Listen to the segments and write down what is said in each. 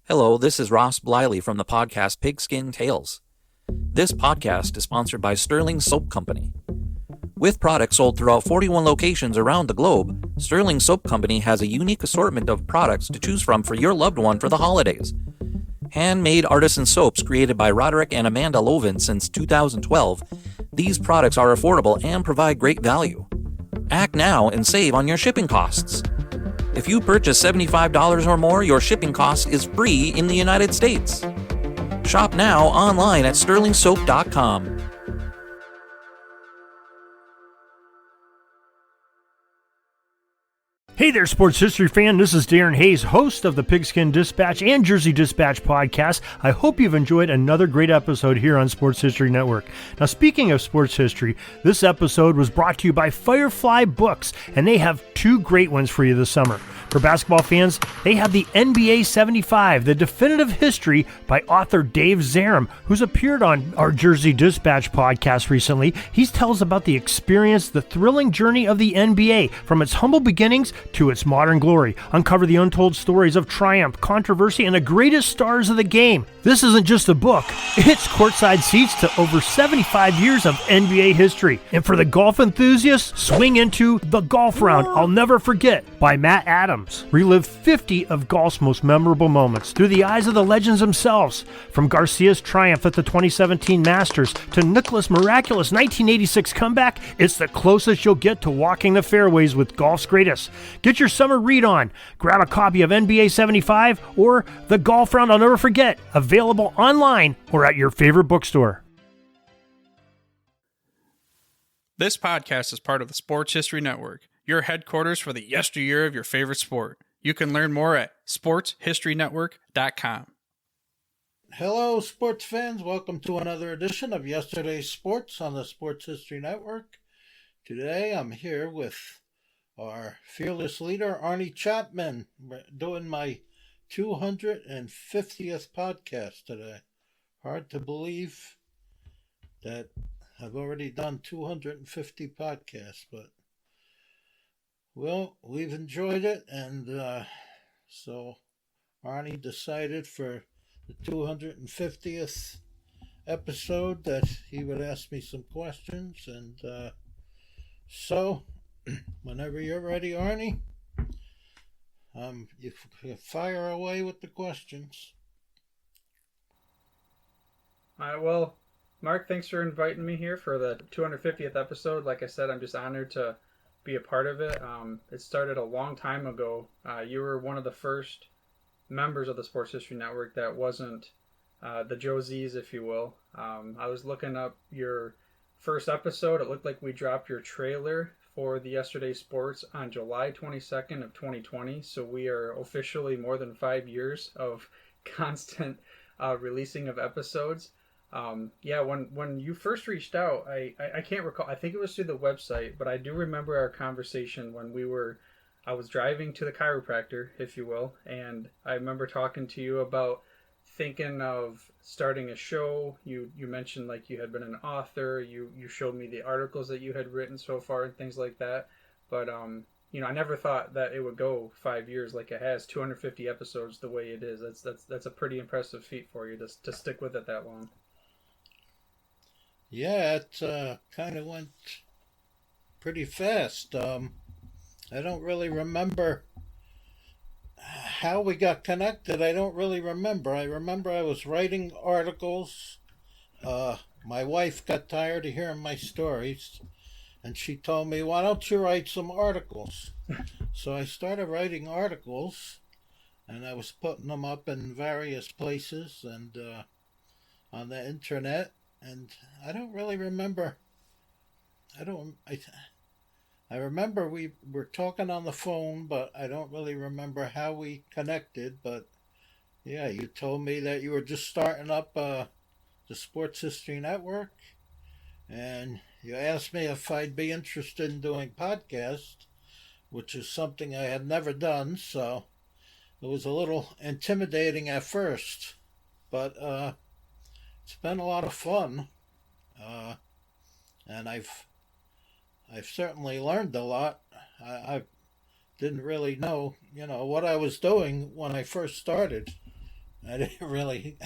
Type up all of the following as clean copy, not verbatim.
Hello, this is Ross Bliley from the podcast Pigskin Tales. This podcast is sponsored by Sterling Soap Company. With products sold throughout 41 locations around the globe, Sterling Soap Company has a unique assortment of products to choose from for your loved one for the holidays. Handmade artisan soaps created by Roderick and Amanda Lovin since 2012, these products are affordable and provide great value. Act now and save on your shipping costs. If you purchase $75 or more, your shipping cost is free in the United States. Shop now online at sterlingsoap.com. Hey there, sports history fan. This is Darren Hayes, host of the Pigskin Dispatch and Jersey Dispatch podcast. I hope you've enjoyed another great episode here on Sports History Network. Now, speaking of sports history, this episode was brought to you by Firefly Books, and they have two great ones for you this summer. For basketball fans, they have the NBA 75, The Definitive History by author Dave Zarum, who's appeared on our Jersey Dispatch podcast recently. He tells about the experience, the thrilling journey of the NBA, from its humble beginnings to its modern glory. Uncover the untold stories of triumph, controversy, and the greatest stars of the game. This isn't just a book. It's courtside seats to over 75 years of NBA history. And for the golf enthusiasts, swing into The Golf Round I'll Never Forget by Matt Adams. Relive 50 of golf's most memorable moments through the eyes of the legends themselves. From Garcia's triumph at the 2017 Masters to Nicklaus' miraculous 1986 comeback, it's the closest you'll get to walking the fairways with golf's greatest. Get your summer read on. Grab a copy of NBA 75 or The Golf Round I'll Never Forget, available online or at your favorite bookstore. This podcast is part of the Sports History Network, your headquarters for the yesteryear of your favorite sport. You can learn more at sportshistorynetwork.com. Hello, sports fans. Welcome to another edition of Yesterday's Sports on the Sports History Network. Today I'm here with our fearless leader, Arnie Chapman. We're doing my 250th podcast today. Hard to believe that I've already done 250 podcasts, but well, we've enjoyed it, and so Arnie decided for the 250th episode that he would ask me some questions, and so whenever you're ready, Arnie, you fire away with the questions. All right, well, Mark, thanks for inviting me here for the 250th episode. Like I said, I'm just honored to be a part of it. It started a long time ago. You were one of the first members of the Sports History Network that wasn't the Joe Z's, if you will. I was looking up your first episode. It looked like we dropped your trailer for the Yesterday Sports on July 22nd of 2020. So we are officially more than 5 years of constant releasing of episodes. When you first reached out, I can't recall. I think it was through the website, but I do remember our conversation when I was driving to the chiropractor, if you will, and I remember talking to you about thinking of starting a show. You mentioned like you had been an author. You showed me the articles that you had written so far and things like that. But I never thought that it would go 5 years like it has. 250 episodes the way it is. That's a pretty impressive feat for you to stick with it that long. Yeah, it kind of went pretty fast. I don't really remember how we got connected. I don't really remember. I remember I was writing articles. My wife got tired of hearing my stories, and she told me, why don't you write some articles? So I started writing articles, and I was putting them up in various places and on the internet. And I don't really remember. I remember we were talking on the phone, but I don't really remember how we connected. But yeah, you told me that you were just starting up the Sports History Network, and you asked me if I'd be interested in doing podcasts, which is something I had never done. So it was a little intimidating at first, but it's been a lot of fun, and I've certainly learned a lot. I didn't really know, what I was doing when I first started. I didn't really,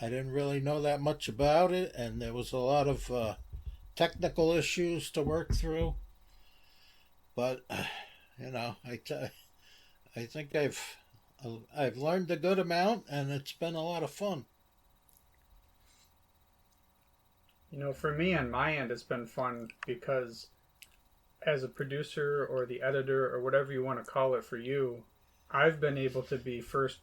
I didn't really know that much about it, and there was a lot of technical issues to work through. But you know, I think I've learned a good amount, and it's been a lot of fun. You know, for me on my end, it's been fun because as a producer or the editor or whatever you want to call it for you, I've been able to be first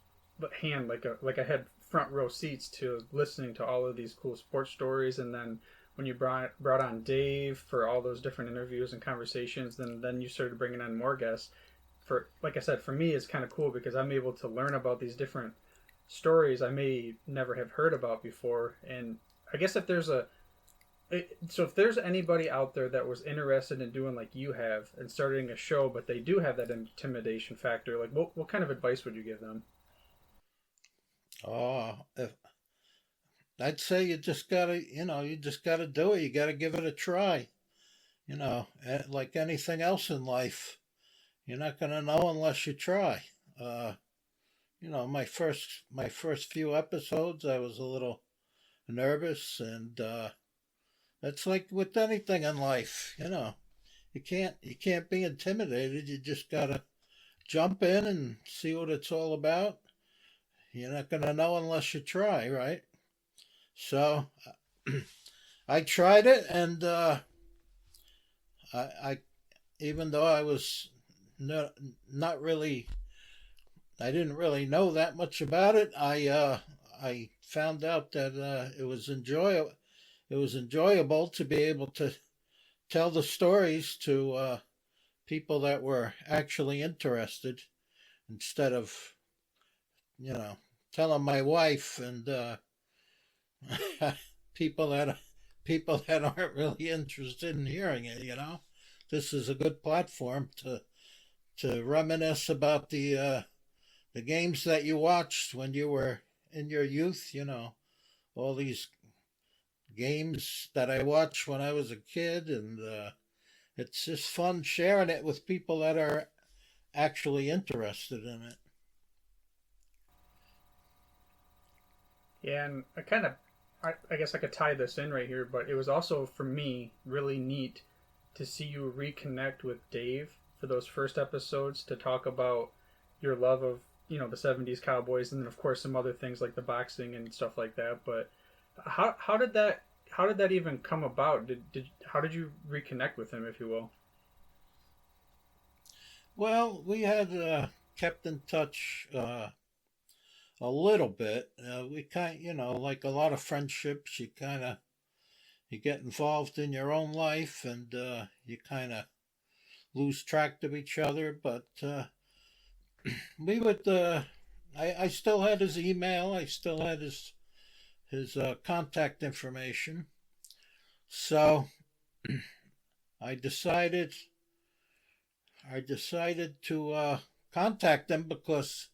hand, like I had front row seats to listening to all of these cool sports stories, and then when you brought on Dave for all those different interviews and conversations, then you started bringing on more guests. For like I said, for me, it's kind of cool because I'm able to learn about these different stories I may never have heard about before. And I guess if there's anybody out there that was interested in doing like you have and starting a show, but they do have that intimidation factor, like what kind of advice would you give them? Oh, I'd say you just gotta do it. You gotta give it a try. Like anything else in life, you're not gonna know unless you try. Uh, my first few episodes, I was a little nervous, and that's like with anything in life. You can't be intimidated. You just gotta jump in and see what it's all about. You're not gonna know unless you try, right? So I tried it, and I even though I was not really, I didn't really know that much about it. I found out that it was enjoyable. It was enjoyable to be able to tell the stories to people that were actually interested, instead of you know telling my wife and people that people that aren't really interested in hearing it. This is a good platform to reminisce about the games that you watched when you were in your youth. All these games that I watched when I was a kid, and it's just fun sharing it with people that are actually interested in it. Yeah, and I guess I could tie this in right here, but it was also for me really neat to see you reconnect with Dave for those first episodes to talk about your love of the '70s Cowboys, and then of course some other things like the boxing and stuff like that. But how did that even come about? How did you reconnect with him, if you will? Well, we had kept in touch a little bit. We like a lot of friendships, you get involved in your own life, and you kind of lose track of each other. But we would. I still had his email. I still had his contact information. So I decided to contact him, because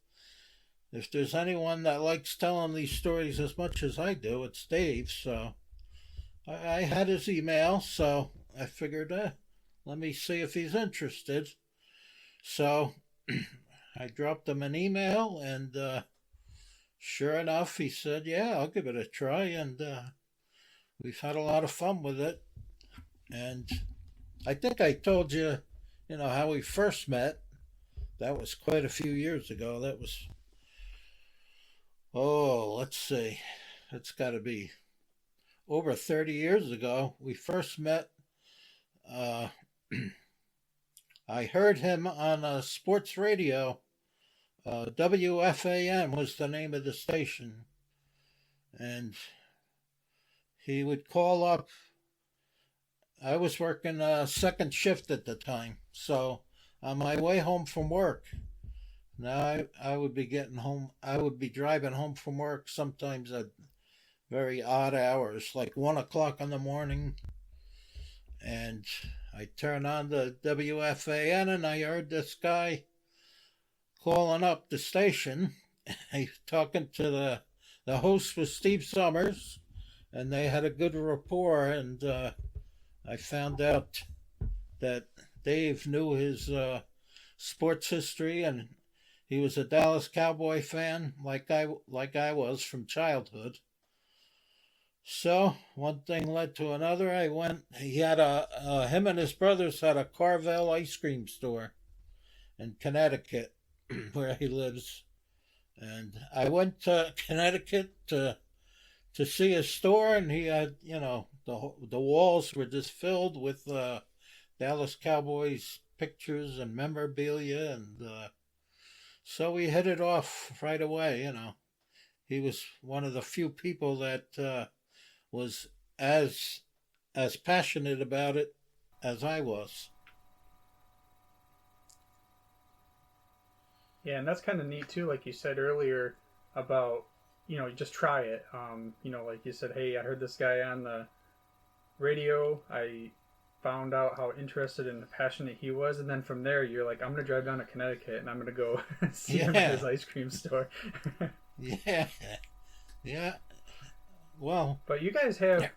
if there's anyone that likes telling these stories as much as I do, it's Dave. So I had his email, so I figured, let me see if he's interested. So I dropped him an email, and sure enough, he said, "Yeah, I'll give it a try." And we've had a lot of fun with it. And I think I told you, how we first met. That was quite a few years ago. That was, let's see, it's got to be over 30 years ago. We first met. Uh, I heard him on sports radio. WFAN was the name of the station. And he would call up. I was working second shift at the time. So on my way home from work, now I would be getting home. I would be driving home from work sometimes at very odd hours, like 1 o'clock in the morning. And I turned on the WFAN, and I heard this guy calling up the station. He talking to the host was Steve Summers, and they had a good rapport. And I found out that Dave knew his sports history, and he was a Dallas Cowboy fan, like I was from childhood. So one thing led to another. I went. He had him and his brothers had a Carvel ice cream store in Connecticut, where he lives. And I went to Connecticut to see his store, and he had, the walls were just filled with Dallas Cowboys pictures and memorabilia, and so we hit it off right away. He was one of the few people that was as passionate about it as I was. Yeah, and that's kind of neat too, like you said earlier about, just try it. Like you said, hey, I heard this guy on the radio. I found out how interested and passionate he was, and then from there you're like, I'm gonna drive down to Connecticut and I'm gonna go see him at his ice cream store. Yeah. Well, but you guys have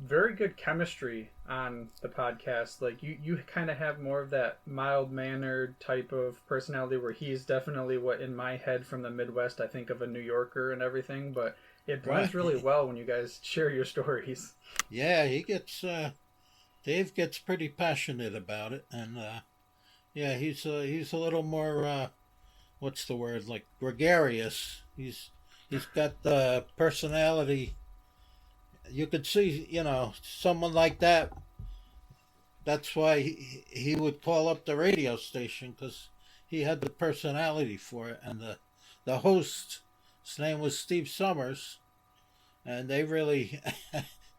very good chemistry on the podcast. Like you kind of have more of that mild-mannered type of personality, where he's definitely what in my head from the Midwest I think of a New Yorker and everything, but it blends really well when you guys share your stories. Yeah, Dave gets pretty passionate about it, and yeah, he's a little more what's the word, like gregarious. He's got the personality. You could see, someone like that. That's why he would call up the radio station, because he had the personality for it. And the host, his name was Steve Summers, and they really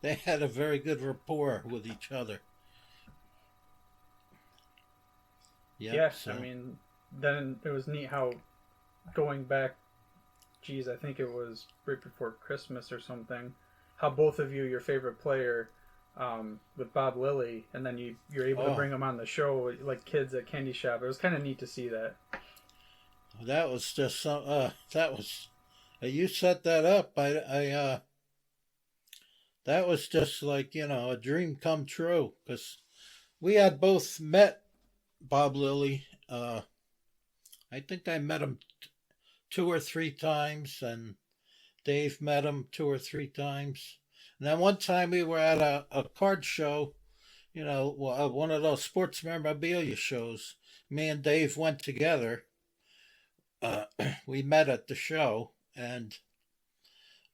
they had a very good rapport with each other. Yep, yes, so. I mean, then it was neat how going back, I think it was right before Christmas or something, how both of you, your favorite player, with Bob Lilly, and then you're able to bring him on the show like kids at candy shop. It was kind of neat to see that. That was just you set that up. I that was just like, a dream come true, because we had both met Bob Lilly. I think I met him 2 or 3 times, and Dave met him 2 or 3 times. And then one time we were at a card show, one of those sports memorabilia shows. Me and Dave went together. We met at the show, and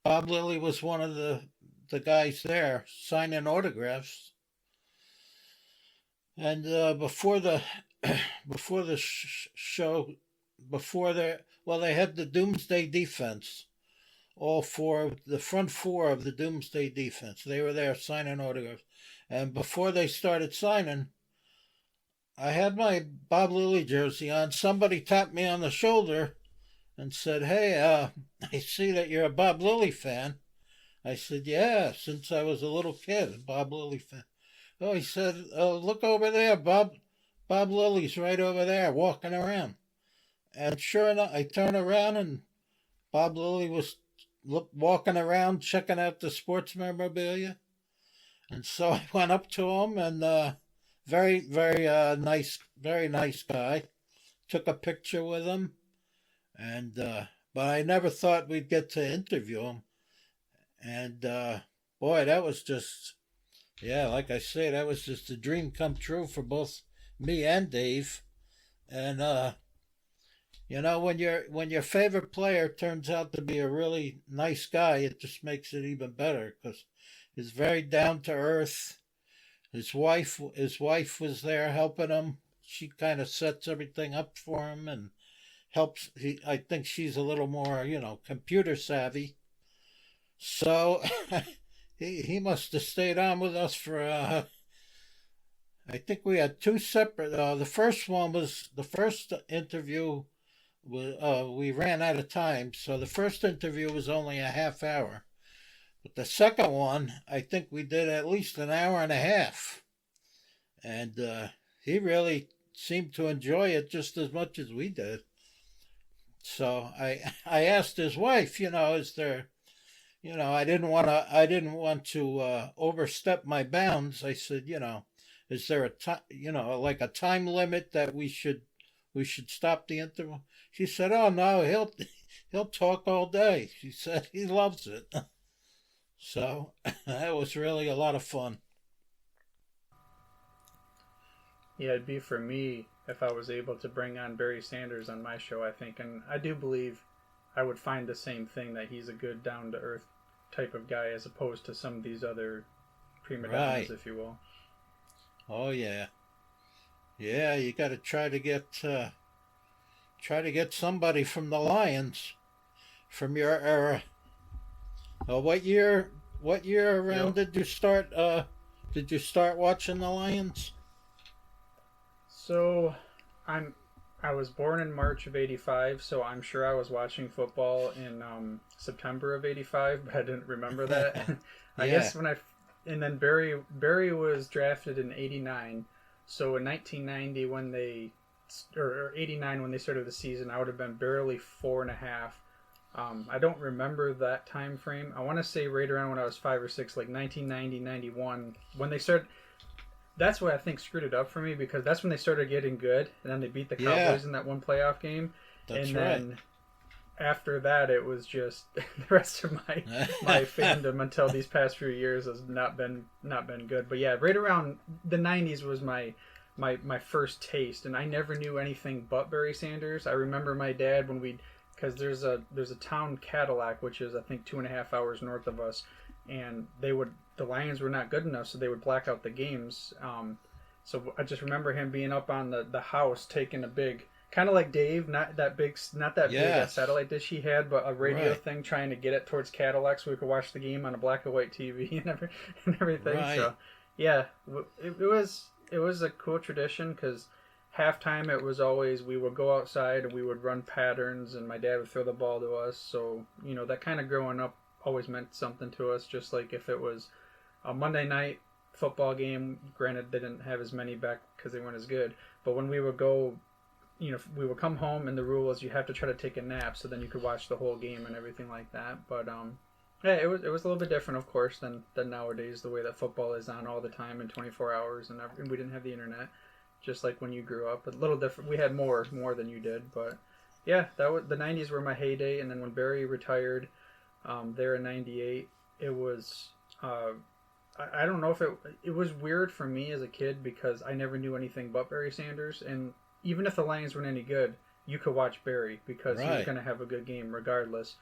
Bob Lilly was one of the guys there signing autographs. And before the show, they had the Doomsday Defense. The front 4 of the Doomsday Defense. They were there signing autographs. And before they started signing, I had my Bob Lilly jersey on. Somebody tapped me on the shoulder and said, hey, I see that you're a Bob Lilly fan. I said, yeah, since I was a little kid, a Bob Lilly fan. Oh, he said, look over there, Bob Lilly's right over there walking around. And sure enough, I turned around and Bob Lilly was walking around checking out the sports memorabilia. And so I went up to him, and very, very nice guy. Took a picture with him, and but I never thought we'd get to interview him. And boy, that was just, like I say, that was just a dream come true for both me and Dave. And when your favorite player turns out to be a really nice guy, it just makes it even better, because he's very down to earth. His wife was there helping him. She kind of sets everything up for him and helps. I think she's a little more, computer savvy. So he must have stayed on with us for. I think we had 2 separate. The first interview. We ran out of time, so the first interview was only a half hour. But the second one, I think we did at least an hour and a half. And he really seemed to enjoy it just as much as we did. So I asked his wife, is there, I didn't want to overstep my bounds. I said, is there a time, like a time limit that we should we should stop the interview. She said, "Oh no, he'll talk all day." She said he loves it. So that was really a lot of fun. Yeah, it'd be for me if I was able to bring on Barry Sanders on my show, I think. And I do believe I would find the same thing, that he's a good down-to-earth type of guy as opposed to some of these other prima donnas, if you will. Oh, yeah. Yeah, you got to try to get somebody from the Lions from your era. What year around did you start watching the Lions? So, I was born in March of '85, so I'm sure I was watching football in September of '85, but I didn't remember that. I guess and then Barry was drafted in '89, so in 1990 or '89 when they started the season, I would have been barely 4.5. I don't remember that time frame. I want to say right around when I was 5 or 6, like 1990, 91, when they started. That's what I think screwed it up for me, because that's when they started getting good, and then they beat the Cowboys in that one playoff game. That's then after that, it was just the rest of my fandom until these past few years has not been good. But yeah, right around the 90s was my first taste, and I never knew anything but Barry Sanders. I remember my dad because there's a town, Cadillac, which is I think 2.5 hours north of us, and the Lions were not good enough, so they would black out the games. So I just remember him being up on the house taking a big, kind of like Dave, not that big a satellite dish he had, but a radio thing, trying to get it towards Cadillac so we could watch the game on a black and white TV and everything. Right. So yeah, it was a cool tradition, because halftime it was always, we would go outside and we would run patterns, and my dad would throw the ball to us. So that kind of growing up always meant something to us. Just like if it was a Monday night football game, granted they didn't have as many back because they weren't as good, but when we would go, we would come home, and the rule was you have to try to take a nap so then you could watch the whole game and everything like that. But yeah, it was a little bit different, of course, than nowadays, the way that football is on all the time in 24 hours, and we didn't have the internet, just like when you grew up. A little different. We had more than you did, but yeah, that was the 90s were my heyday. And then when Barry retired there in '98, it was I don't know if it was weird for me as a kid, because I never knew anything but Barry Sanders, and even if the Lions weren't any good, you could watch Barry because he was going to have a good game regardless.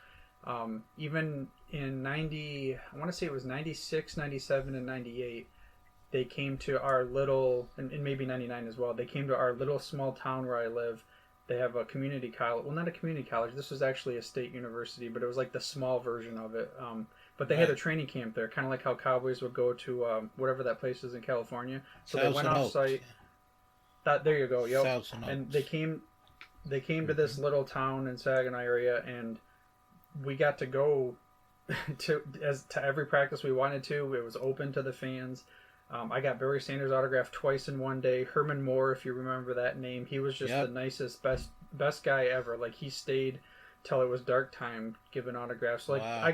Even in I want to say it was 96, 97, and 98, they came to our little, and maybe 99 as well, they came to our little small town where I live. They have a community college. Well, not a community college. This was actually a state university, but it was like the small version of it. But they had a training camp there, kind of like how Cowboys would go to whatever that place is in California. So they went off site. There you go. Yep. And they came to this little town in Saginaw area, and we got to go to every practice we wanted to. It was open to the fans. I got Barry Sanders autographed twice in one day. Herman Moore, if you remember that name, he was just the nicest, best guy ever. Like, he stayed till it was dark time giving autographs. Like, wow.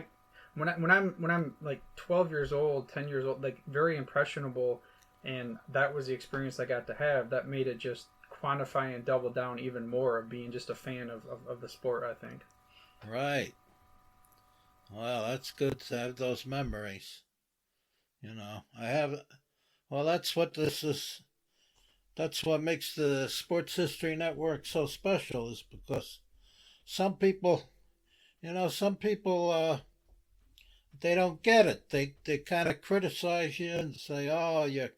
When I'm like 12 years old, 10 years old, like, very impressionable, and that was the experience I got to have. That made it just quantify and double down even more of being just a fan of the sport, I think. Right. Well, that's good to have those memories. That's what this is. That's what makes the Sports History Network so special, is because some people, they don't get it. They kind of criticize you and say, "Oh, you're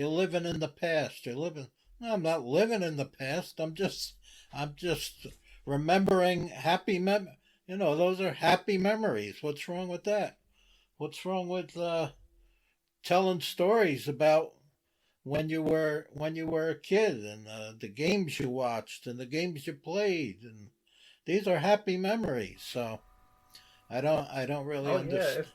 living in the past. No, I'm not living in the past. I'm just remembering happy those are happy memories. What's wrong with that? What's wrong with telling stories about when you were a kid, and the games you watched and the games you played, and these are happy memories." So I don't really understand.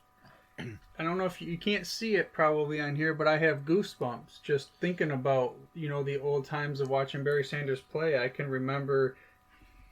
I don't know if you can't see it probably on here, but I have goosebumps just thinking about the old times of watching Barry Sanders play. I can remember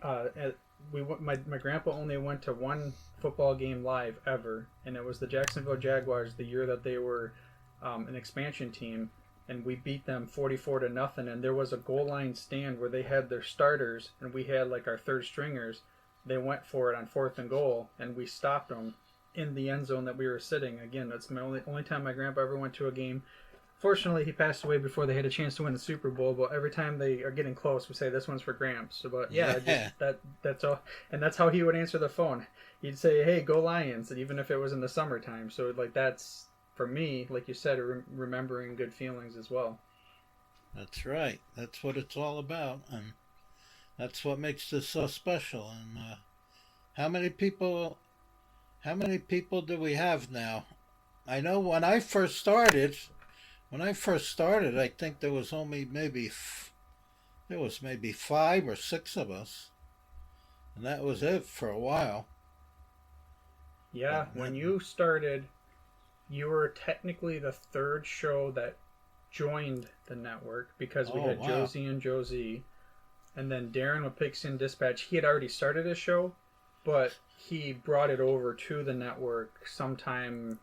my grandpa only went to one football game live ever, and it was the Jacksonville Jaguars, the year that they were an expansion team. and we beat them 44-0. And there was a goal line stand where they had their starters, and we had like our third stringers. They went for it on 4th and goal, and we stopped them in the end zone that we were sitting. Again, that's my only time my grandpa ever went to a game. Fortunately, he passed away before they had a chance to win the Super Bowl. But every time they are getting close, we say this one's for Gramps. So, but yeah, that's all, and that's how he would answer the phone. He'd say, "Hey, go Lions!" And even if it was in the summertime. So like that's for me, like you said, remembering good feelings as well. That's right. That's what it's all about, and that's what makes this so special. And how many people do we have now? I know when I first started, I think there was only maybe 5 or 6 of us, and that was it for a while. Yeah, when you started, you were technically the 3rd show that joined the network, because we had Josie and Josie, and then Darren with Pigskin Dispatch. He had already started his show, but he brought it over to the network sometime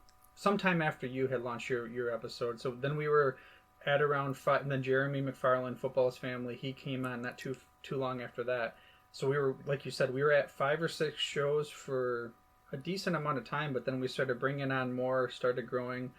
after you had launched your episode. So then we were at around 5, and then Jeremy McFarland, Football's Family, he came on not too long after that. So we were, like you said, we were at 5 or 6 shows for a decent amount of time, but then we started bringing on more, started growing.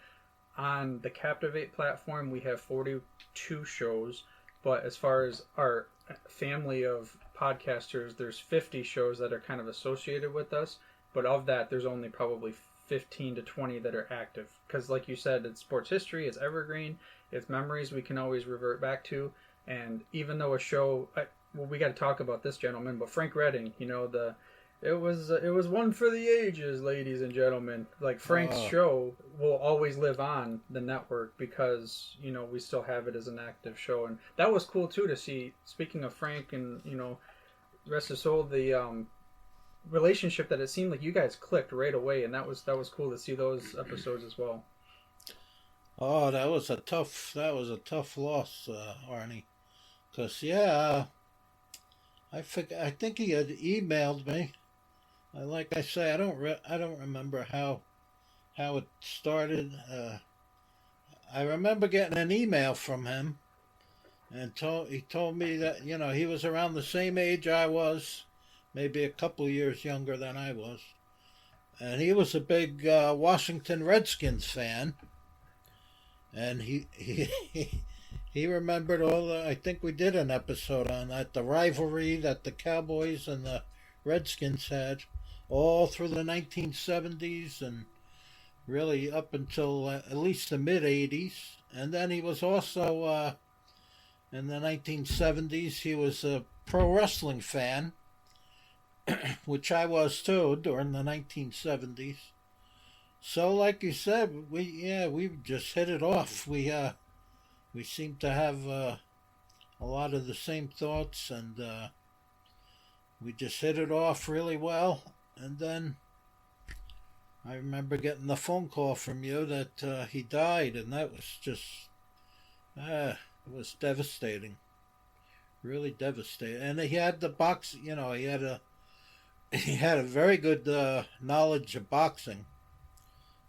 On the Captivate platform, we have 42 shows, but as far as our family of podcasters, there's 50 shows that are kind of associated with us, but of that, there's only probably 15 to 20 that are active, because like you said, it's sports history, it's evergreen, it's memories we can always revert back to. And even though a show, we got to talk about this gentleman, but Frank Redding, it was one for the ages, ladies and gentlemen. Like Frank's show will always live on the network because we still have it as an active show. And that was cool too to see. Speaking of Frank, and rest his soul, the relationship that it seemed like you guys clicked right away, and that was cool to see those episodes as well. Oh, that was a tough loss, Arnie, because I think he had emailed me. Like I say, I don't remember how it started. I remember getting an email from him, and he told me that he was around the same age I was, maybe a couple of years younger than I was, and he was a big Washington Redskins fan, and he remembered I think we did an episode on that, the rivalry that the Cowboys and the Redskins had all through the 1970s and really up until at least the mid-80s. And then he was also, in the 1970s, he was a pro wrestling fan, which I was too during the 1970s. So like you said, we just hit it off. We seem to have a lot of the same thoughts, and we just hit it off really well. And then I remember getting the phone call from you that he died, and that was just it was devastating, really devastating. And he had the box, he had a very good knowledge of boxing.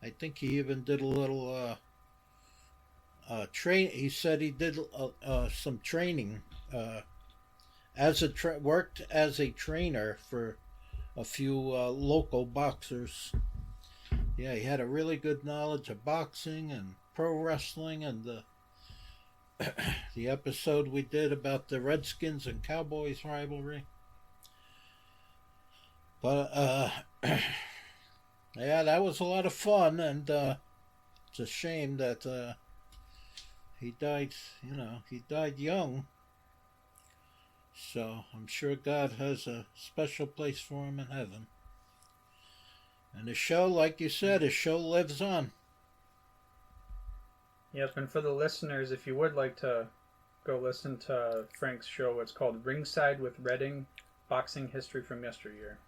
I think he even did a little he said he did some training, worked as a trainer for a few local boxers. Yeah, he had a really good knowledge of boxing and pro wrestling, and the episode we did about the Redskins and Cowboys rivalry. But yeah, that was a lot of fun, and it's a shame that he died. He died young. So I'm sure God has a special place for him in heaven. And the show, like you said, the show lives on. Yep, and for the listeners, if you would like to go listen to Frank's show, it's called Ringside with Redding, Boxing History from Yesteryear.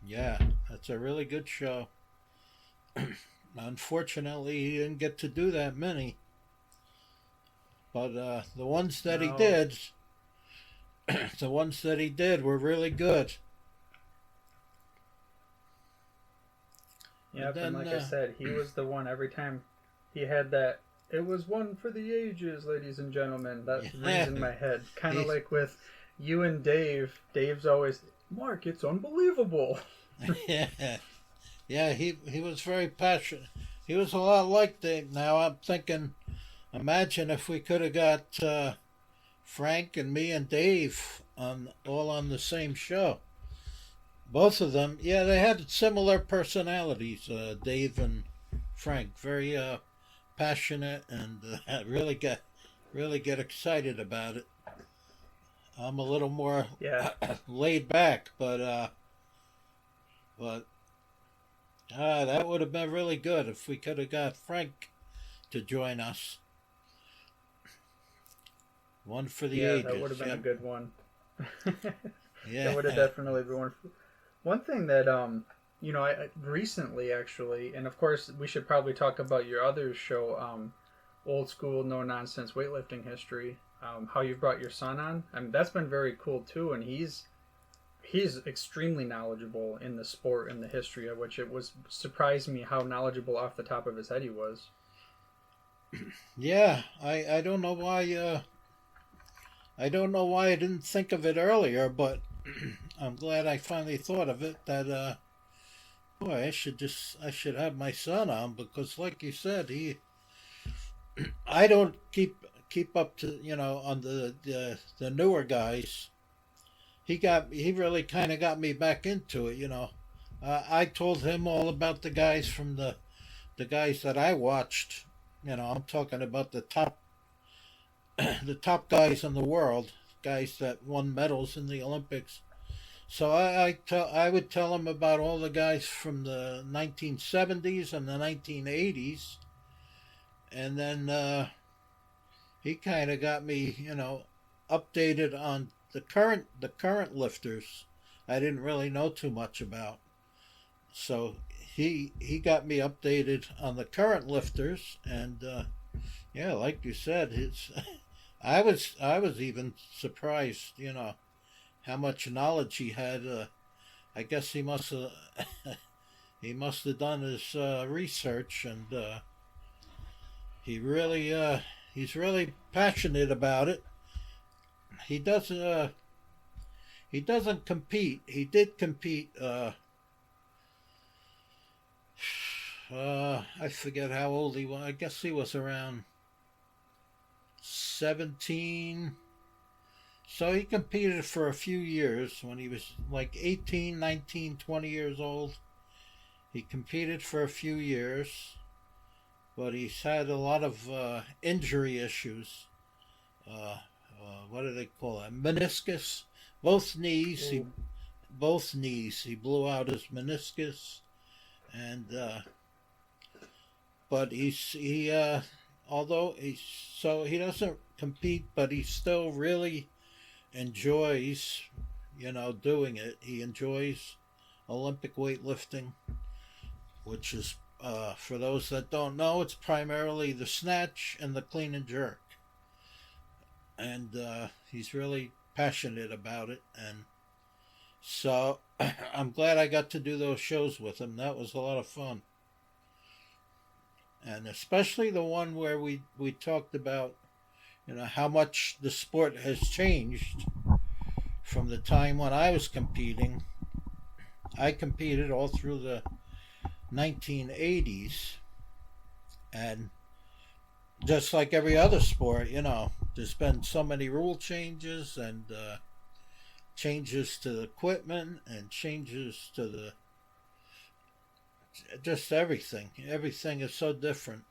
Yeah, that's a really good show. Unfortunately, he didn't get to do that many. But the ones that he did, were really good. Yep, and like I said, he was the one every time he had that It was one for the ages, ladies and gentlemen. That rings in my head. Kind of like with you and Dave. Dave's always, Mark, it's unbelievable. Yeah, he was very passionate. He was a lot like Dave. Now I'm thinking, imagine if we could have got Frank and me and Dave all on the same show. Both of them, yeah, they had similar personalities. Dave and Frank, very passionate and really get excited about it. I'm a little more laid back, but that would have been really good if we could have got Frank to join us. One for the ages. Yeah, that would have been a good one. Yeah, that would have definitely been one. One thing that I recently actually, and of course we should probably talk about your other show, Old School No Nonsense Weightlifting History. How you brought your son on. I mean, that's been very cool too, and he's extremely knowledgeable in the sport and the history of which it was surprised me how knowledgeable off the top of his head he was. Yeah, I don't know why I didn't think of it earlier, but I'm glad I finally thought of it. That boy, I should have my son on, because like you said, I don't keep up to on the newer guys. He really kind of got me back into it. I told him all about the guys from the guys that I watched. I'm talking about the top guys in the world, guys that won medals in the Olympics. So I would tell him about all the guys from the 1970s and the 1980s, and then he kind of got me updated on the current lifters. I didn't really know too much about. So he got me updated on the current lifters, and yeah, like you said, I was even surprised, how much knowledge he had. I guess he must have done his research, and he's really passionate about it. He doesn't compete. He did compete. I forget how old he was. I guess he was around 17. So he competed for a few years when he was like 18, 19, 20 years old. He competed for a few years, but he's had a lot of injury issues. What do they call it? Meniscus. Both knees. He blew out his meniscus, and but although he doesn't compete, but he still really enjoys doing it. He enjoys Olympic weightlifting, which is for those that don't know, it's primarily the snatch and the clean and jerk, and he's really passionate about it. And so I'm glad I got to do those shows with him. That was a lot of fun. And especially the one where we talked about, how much the sport has changed from the time when I was competing. I competed all through the 1980s, and just like every other sport, there's been so many rule changes and changes to the equipment and changes to just everything. Everything is so different.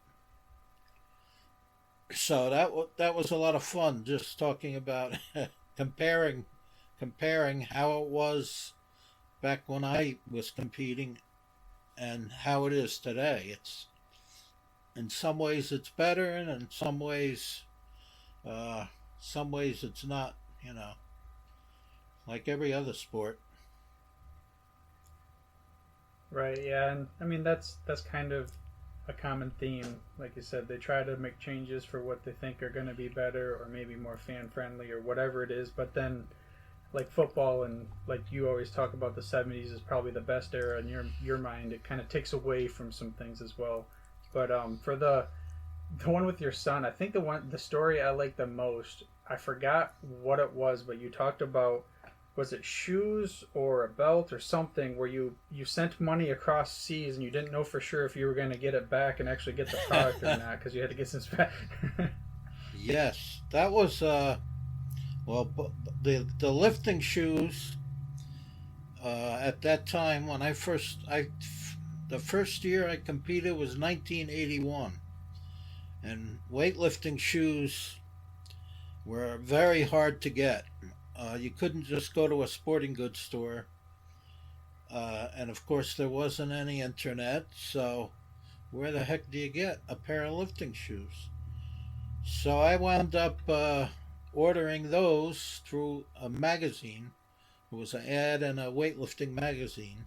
So that was a lot of fun, just talking about comparing how it was back when I was competing and how it is today. It's in some ways it's better, and in some ways it's not. Like every other sport. Right, yeah, and I mean that's kind of a common theme. Like you said, they try to make changes for what they think are going to be better or maybe more fan friendly or whatever it is, but then like football, and like you always talk about, the 70s is probably the best era in your mind. It kind of takes away from some things as well. But for the The one with your son, I think the story I like the most, I forgot what it was, but you talked about, was it shoes or a belt or something where you sent money across seas and you didn't know for sure if you were going to get it back and actually get the product or not because you had to get some Yes, that was the lifting shoes at that time when the first year I competed was 1981, and weightlifting shoes were very hard to get. You couldn't just go to a sporting goods store, and of course there wasn't any internet, so where the heck do you get a pair of lifting shoes? So I wound up ordering those through a magazine. It was an ad in a weightlifting magazine.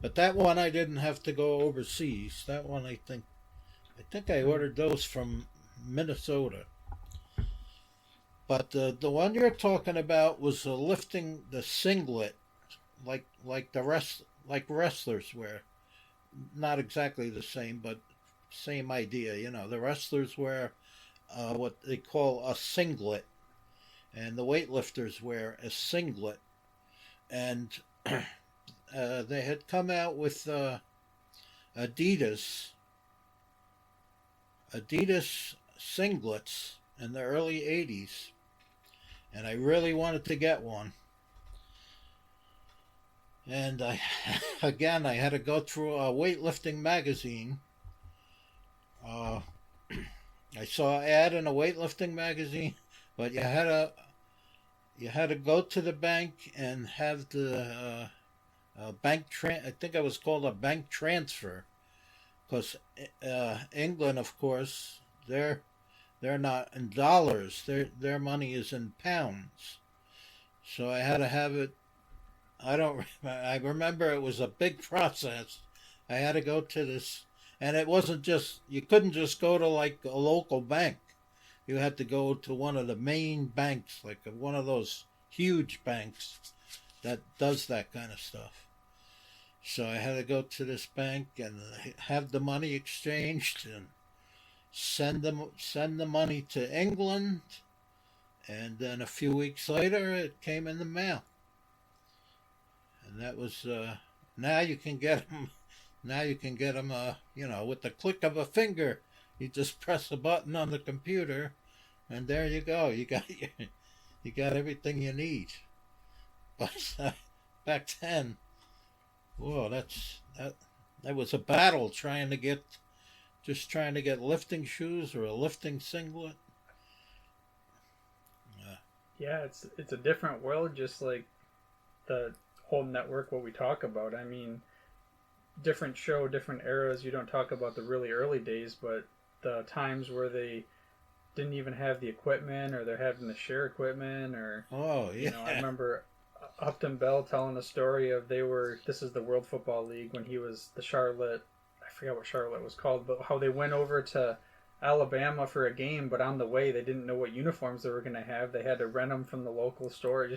But that one I didn't have to go overseas. That one I think I ordered those from Minnesota. But the one you're talking about was lifting the singlet, like wrestlers wear. Not exactly the same, but same idea. You know, the wrestlers wear what they call a singlet, and the weightlifters wear a singlet. And they had come out with Adidas singlets in the early 80s, and I really wanted to get one. And I had to go through a weightlifting magazine. I saw an ad in a weightlifting magazine, but you had to go to the bank and have the I think it was called a bank transfer, because England, of course, they're not in dollars. Their money is in pounds. So I had to have it. I remember it was a big process. I had to go to this, and it wasn't just, you couldn't just go to like a local bank. You had to go to one of the main banks, like one of those huge banks that does that kind of stuff. So I had to go to this bank and have the money exchanged and send the money to England, and then a few weeks later it came in the mail. And that was now you can get them. Now you can get them, with the click of a finger. You just press a button on the computer, and there you go. You got everything you need. But back then, whoa, that was a battle trying to get lifting shoes or a lifting singlet. Yeah, it's a different world, just like the whole network, what we talk about. I mean, different show, different eras. You don't talk about the really early days, but the times where they didn't even have the equipment, or they're having to share equipment, or I remember Upton Bell telling a story of this is the World Football League when he was the Charlotte, I forget what Charlotte was called, but how they went over to Alabama for a game, but on the way they didn't know what uniforms they were going to have. They had to rent them from the local store.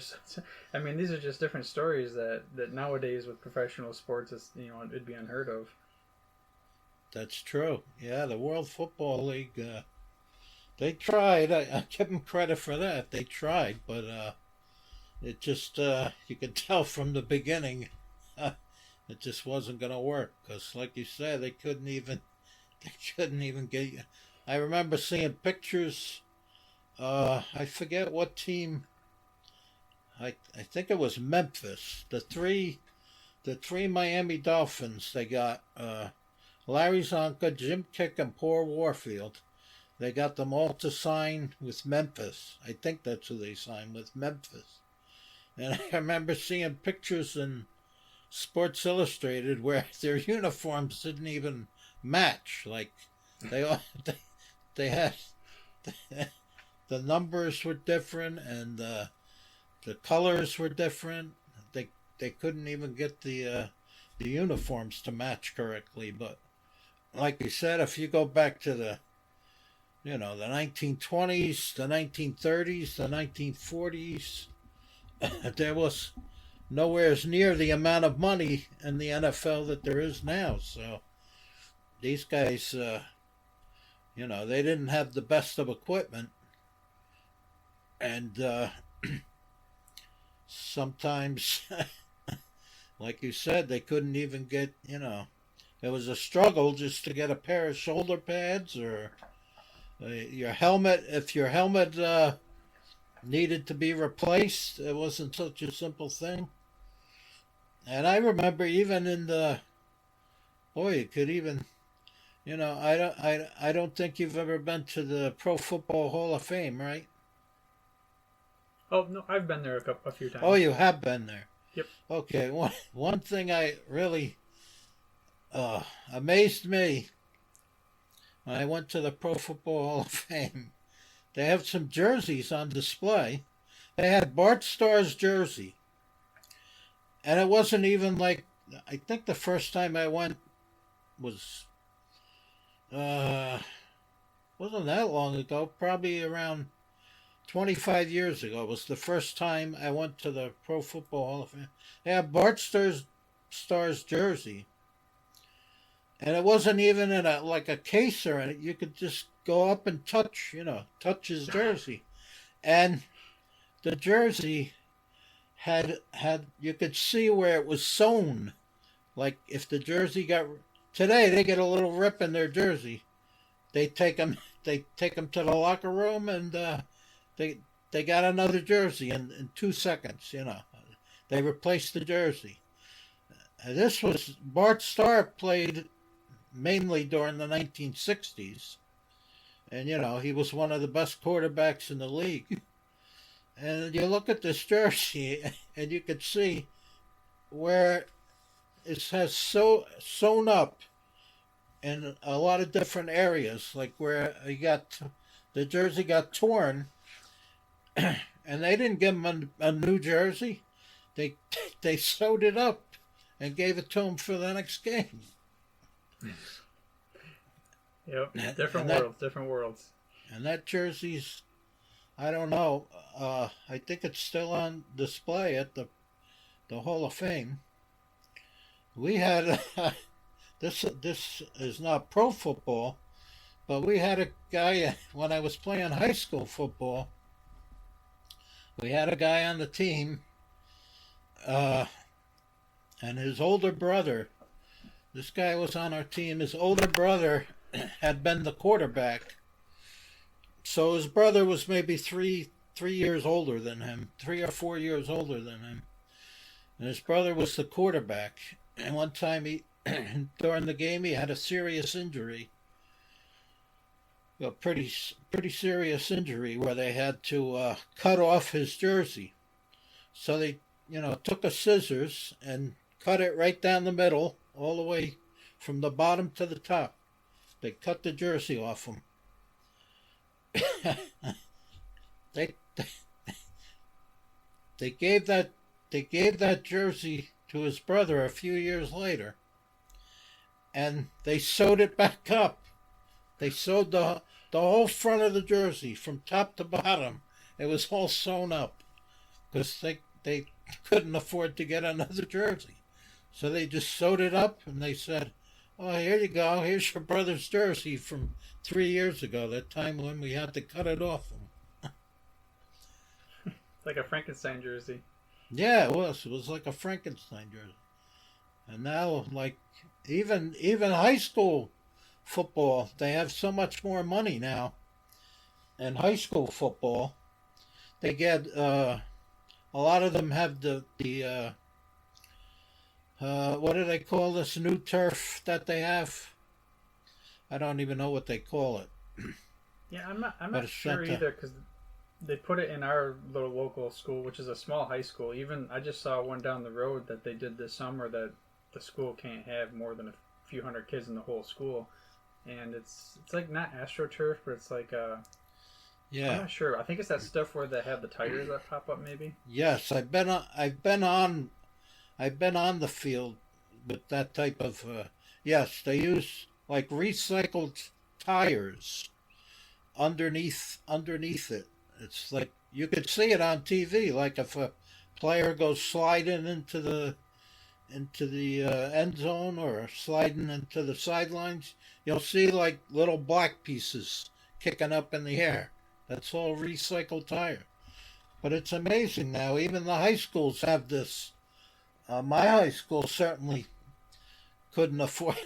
I mean, these are just different stories that nowadays with professional sports, it'd be unheard of. That's true. Yeah, the World Football League, they tried. I give them credit for that. They tried, but it just, you could tell from the beginning, it just wasn't going to work. Because, like you said, they couldn't even get you. I remember seeing pictures. I forget what team. I think it was Memphis. The three Miami Dolphins. They got Larry Zonka, Jim Kick, and Paul Warfield. They got them all to sign with Memphis. I think that's who they signed with, Memphis. And I remember seeing pictures in Sports Illustrated where their uniforms didn't even match. Like they had the numbers were different, and the colors were different. They couldn't even get the uniforms to match correctly. But like you said, if you go back to the 1920s, the 1930s, the 1940s, there was nowhere near the amount of money in the NFL that there is now. So these guys, They didn't have the best of equipment, and sometimes, like you said, they couldn't even get, it was a struggle just to get a pair of shoulder pads or your helmet. If your helmet needed to be replaced, it wasn't such a simple thing. And I remember even in you could even, I don't think you've ever been to the Pro Football Hall of Fame, right? Oh no, I've been there a few times. Oh, you have been there. Yep. Okay. One thing I really amazed me when I went to the Pro Football Hall of Fame. They have some jerseys on display. They had Bart Starr's jersey, and it wasn't even like, I think the first time I went was wasn't that long ago, probably around 25 years ago. It was the first time I went to the Pro Football Hall of Fame. They had Bart Starr's jersey, and it wasn't even in a case or anything. You could just go up and touch his jersey, and the jersey had you could see where it was sewn. Like if the jersey today they get a little rip in their jersey, they take them to the locker room, and they got another jersey in 2 seconds. They replaced the jersey. This was Bart Starr played mainly during the 1960s, and he was one of the best quarterbacks in the league. And you look at this jersey, and you could see where it has sewn up in a lot of different areas, like where the jersey got torn, and they didn't give him a new jersey. They sewed it up and gave it to him for the next game. Yep, different worlds. And that jersey's, I don't know, I think it's still on display at the Hall of Fame. We had, this is not pro football, but we had a guy, when I was playing high school football, we had a guy on the team, and his older brother, this guy was on our team, his older brother had been the quarterback. So his brother was maybe 3 years older than him, 3 or 4 years older than him. And his brother was the quarterback. And one time during the game, he had a serious injury. A pretty serious injury where they had to cut off his jersey. So they, took a scissors and cut it right down the middle, all the way from the bottom to the top. They cut the jersey off him. They gave that jersey to his brother a few years later, and they sewed it back up. They sewed the whole front of the jersey from top to bottom. It was all sewn up because they couldn't afford to get another jersey, so they just sewed it up, and they said, "Oh, here you go. Here's your brother's jersey from 3 years ago, that time when we had to cut it off him." Like a Frankenstein jersey. Yeah, it was. It was like a Frankenstein jersey. And now, like, even high school football, they have so much more money now. In high school football, they get, a lot of them have the what do they call this new turf that they have? I don't even know what they call it. Yeah, I'm not sure either, because they put it in our little local school, which is a small high school. Even I just saw one down the road that they did this summer that the school can't have more than a few hundred kids in the whole school, and it's like not AstroTurf, but it's like yeah. I'm not sure. I think it's that stuff where they have the tires that pop up, maybe. Yes, I've been on the field with that type of. Yes, they use like recycled tires underneath it. It's like you could see it on TV. Like if a player goes sliding into into the end zone or sliding into the sidelines, you'll see like little black pieces kicking up in the air. That's all recycled tire. But it's amazing now. Even the high schools have this. My high school certainly couldn't afford.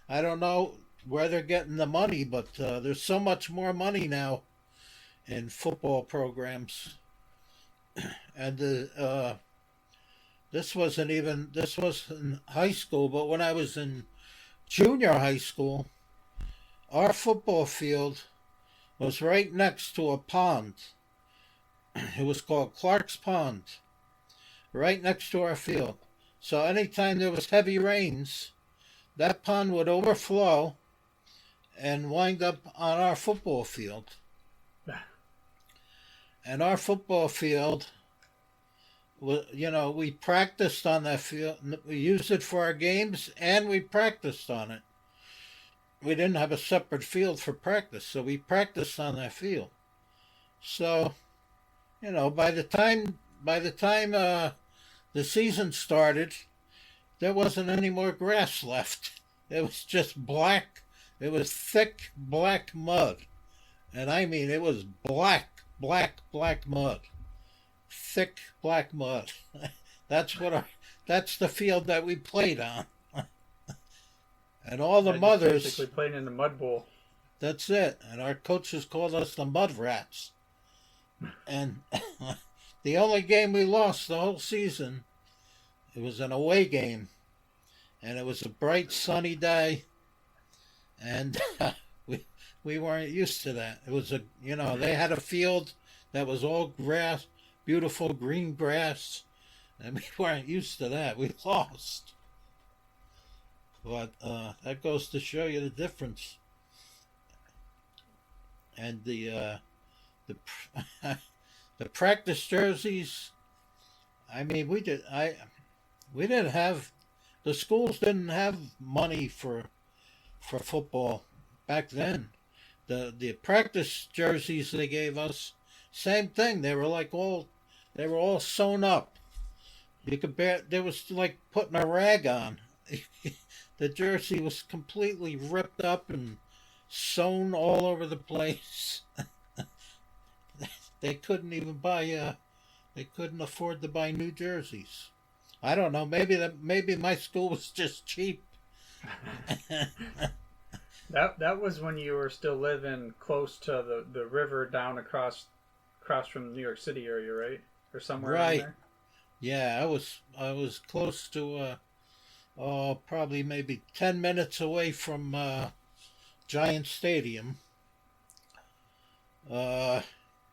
I don't know where they're getting the money, but there's so much more money now in football programs. And this was in high school, but when I was in junior high school, our football field was right next to a pond. It was called Clark's Pond, right next to our field. So anytime there was heavy rains, that pond would overflow and wind up on our football field. And our football field, we practiced on that field. We used it for our games, and we practiced on it. We didn't have a separate field for practice, so we practiced on that field. So, by the time the season started, there wasn't any more grass left. It was just black. It was thick black mud, and I mean it was black mud. Thick black mud. That's the field that we played on. And all the mothers basically playing in the mud bowl. That's it. And our coaches called us the Mud Rats. And the only game we lost the whole season, it was an away game. And it was a bright sunny day. And we weren't used to that. It was they had a field that was all grass, beautiful green grass, and we weren't used to that. We lost. But that goes to show you the difference. And the practice jerseys, I mean, we didn't have, the schools didn't have money for football back then. The practice jerseys they gave us, same thing. They were all sewn up. You could there was like putting a rag on. The jersey was completely ripped up and sewn all over the place. They couldn't even buy. They couldn't afford to buy new jerseys. I don't know. Maybe my school was just cheap. That was when you were still living close to the river down across from the New York City area, right? Or somewhere around there? Yeah, I was close to probably maybe 10 minutes away from Giant Stadium.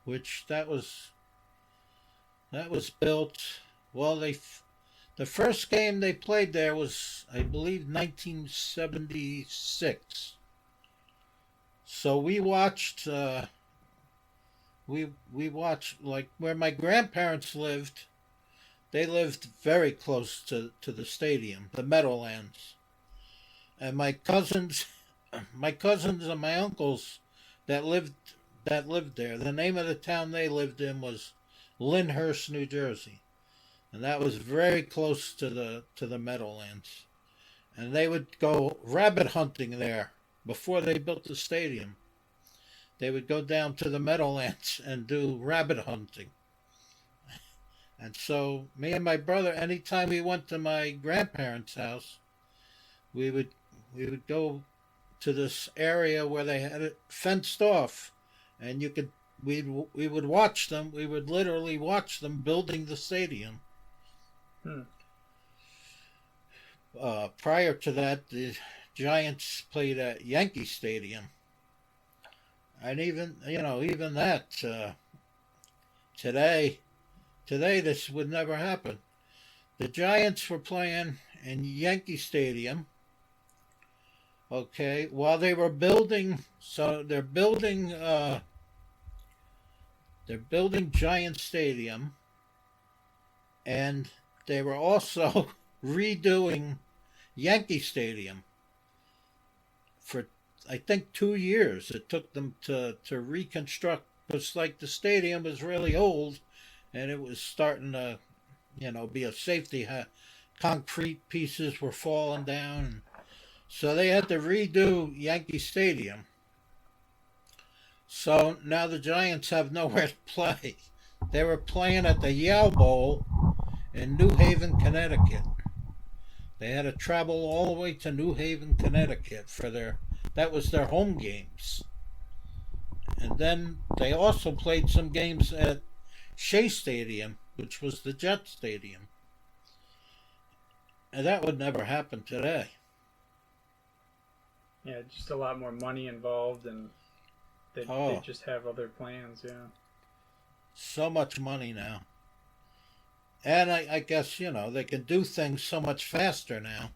Which that was built, well, the first game they played there was, I believe, 1976. So we watched we watched, like, where my grandparents lived. They lived very close to the stadium, the Meadowlands. And my cousins and my uncles that lived there, the name of the town they lived in was Lyndhurst, New Jersey. And that was very close to the Meadowlands. And they would go rabbit hunting there before they built the stadium. They would go down to the Meadowlands and do rabbit hunting. And so me and my brother, anytime we went to my grandparents' house, we would go to this area where they had it fenced off, and we would watch them. We would literally watch them building the stadium. Prior to that, the Giants played at Yankee Stadium, and even that today this would never happen. The Giants were playing in Yankee Stadium. Okay, while they were building, so they're building Giant Stadium, and they were also redoing Yankee Stadium for, I think, 2 years. It took them to reconstruct, because like the stadium was really old, and it was starting to, be a safety concrete pieces were falling down. So they had to redo Yankee Stadium. So now the Giants have nowhere to play. They were playing at the Yale Bowl in New Haven, Connecticut. They had to travel all the way to New Haven, Connecticut that was their home games. And then they also played some games at Shea Stadium, which was the Jet Stadium. And that would never happen today. Yeah, just a lot more money involved, and they just have other plans, yeah. So much money now. And I guess, they can do things so much faster now.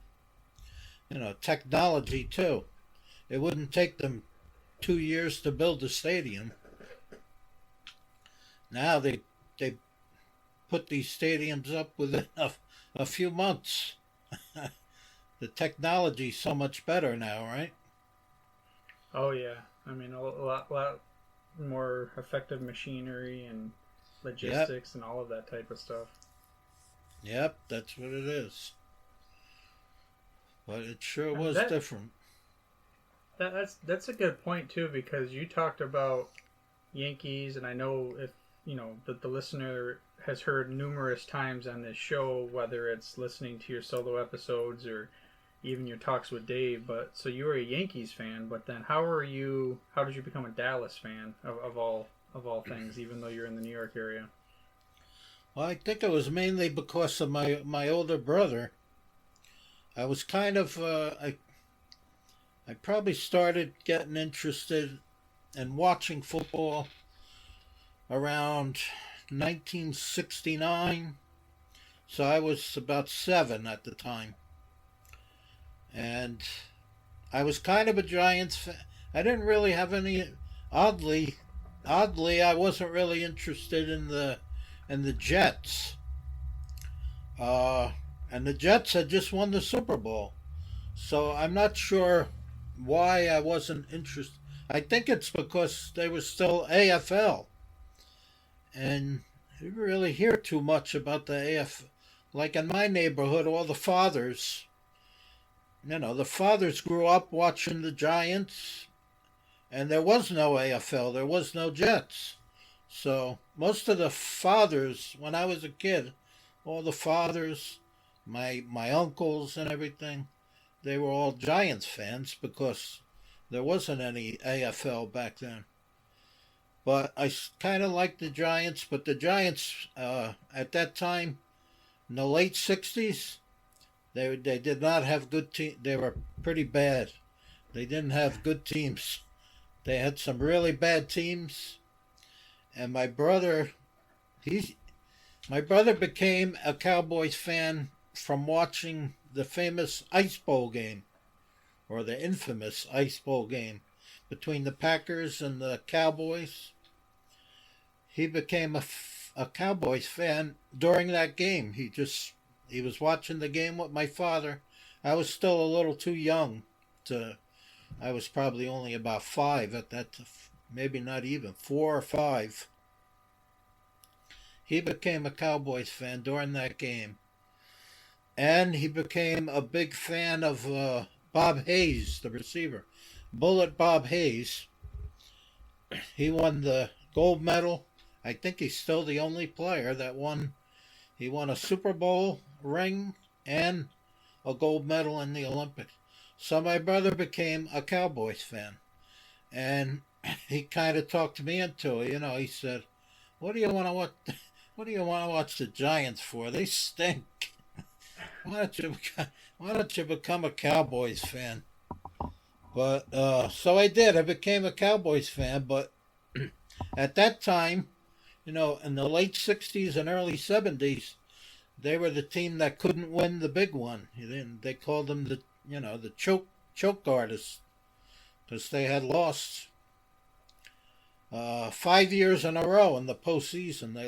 Technology too. It wouldn't take them 2 years to build a stadium. Now they put these stadiums up within a few months. The technology's so much better now, right? Oh yeah, I mean a lot more effective machinery and logistics and all of that type of stuff. Yep, that's what it is. But it sure was different. That's a good point too, because you talked about Yankees, and I know if that the listener has heard numerous times on this show, whether it's listening to your solo episodes or even your talks with Dave. But so you were a Yankees fan, but then how did you become a Dallas fan of all things, even though you're in the New York area? Well, I think it was mainly because of my older brother. I was kind of I probably started getting interested in watching football around 1969. So I was about 7 at the time. And I was kind of a Giants fan. I didn't really have any... Oddly, I wasn't really interested in the Jets. And the Jets had just won the Super Bowl. So I'm not sure why I wasn't interested. I think it's because they were still AFL. And you didn't really hear too much about the AFL. Like in my neighborhood, all the fathers, the fathers grew up watching the Giants. And there was no AFL. There was no Jets. So most of the fathers, when I was a kid, all the fathers, my uncles and everything, they were all Giants fans because there wasn't any AFL back then. But I kind of liked the Giants, but the Giants at that time, in the late 60s, they did not have good teams. They were pretty bad. They didn't have good teams. They had some really bad teams. And my brother became a Cowboys fan from watching the famous Ice Bowl game, or the infamous Ice Bowl game between the Packers and the Cowboys. He became a Cowboys fan during that game. He was watching the game with my father. I was still a little too young I was probably only about 5 at that, maybe not even 4 or 5. He became a Cowboys fan during that game. And he became a big fan of Bob Hayes, the receiver. Bullet Bob Hayes. He won the gold medal. I think he's still the only player that won. He won a Super Bowl ring and a gold medal in the Olympics. So my brother became a Cowboys fan. And he kind of talked me into it. He said, What do you want to watch the Giants for? They stink. Why don't you become a Cowboys fan? But so I did. I became a Cowboys fan. But at that time, in the late 60s and early 70s, they were the team that couldn't win the big one. They called them the choke artists, because they had lost 5 years in a row in the postseason. They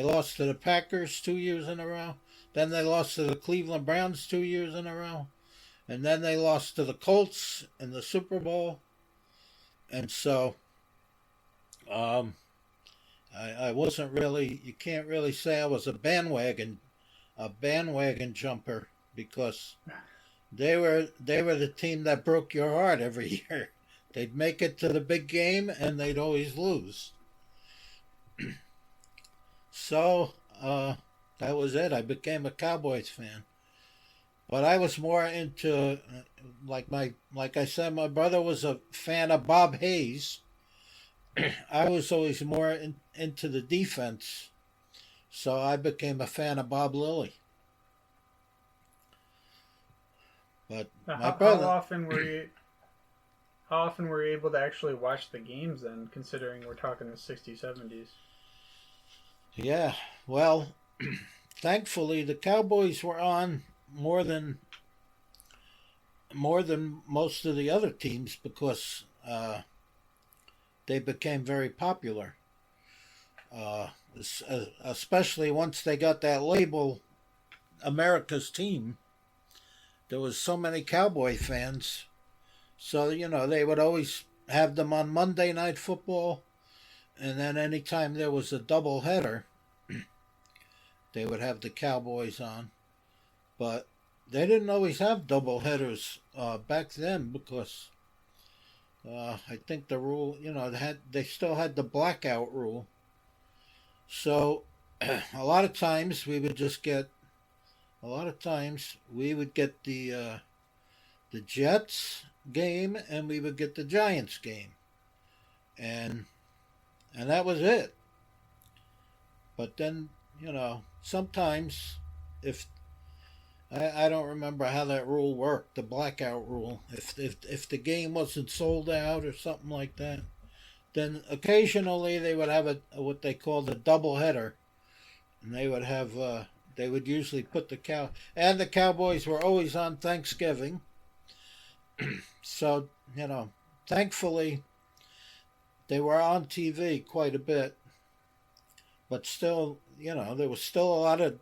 lost to the Packers 2 years in a row. Then they lost to the Cleveland Browns 2 years in a row. And then they lost to the Colts in the Super Bowl. And so I wasn't really, you can't really say I was a bandwagon a bandwagon jumper because they were the team that broke your heart every year. They'd make it to the big game and they'd always lose. So that was it. I became a Cowboys fan. But I was more into, like I said, my brother was a fan of Bob Hayes. I was always more into the defense, so I became a fan of Bob Lilly. But my brother. How often were you able to actually watch the games then, considering we're talking the 60s, 70s? Yeah, well, thankfully the Cowboys were on more than most of the other teams because they became very popular. Especially once they got that label, America's Team. There was so many Cowboy fans. So, they would always have them on Monday Night Football. And then anytime there was a doubleheader, they would have the Cowboys on. But they didn't always have doubleheaders back then because I think the rule, they still had the blackout rule. So a lot of times we would get the Jets game and we would get the Giants game. And that was it. But then, sometimes if I don't remember how that rule worked, the blackout rule. If the game wasn't sold out or something like that, then occasionally they would have what they called a doubleheader, and they would usually put the Cowboys were always on Thanksgiving. So thankfully they were on TV quite a bit, but still there was still a lot of.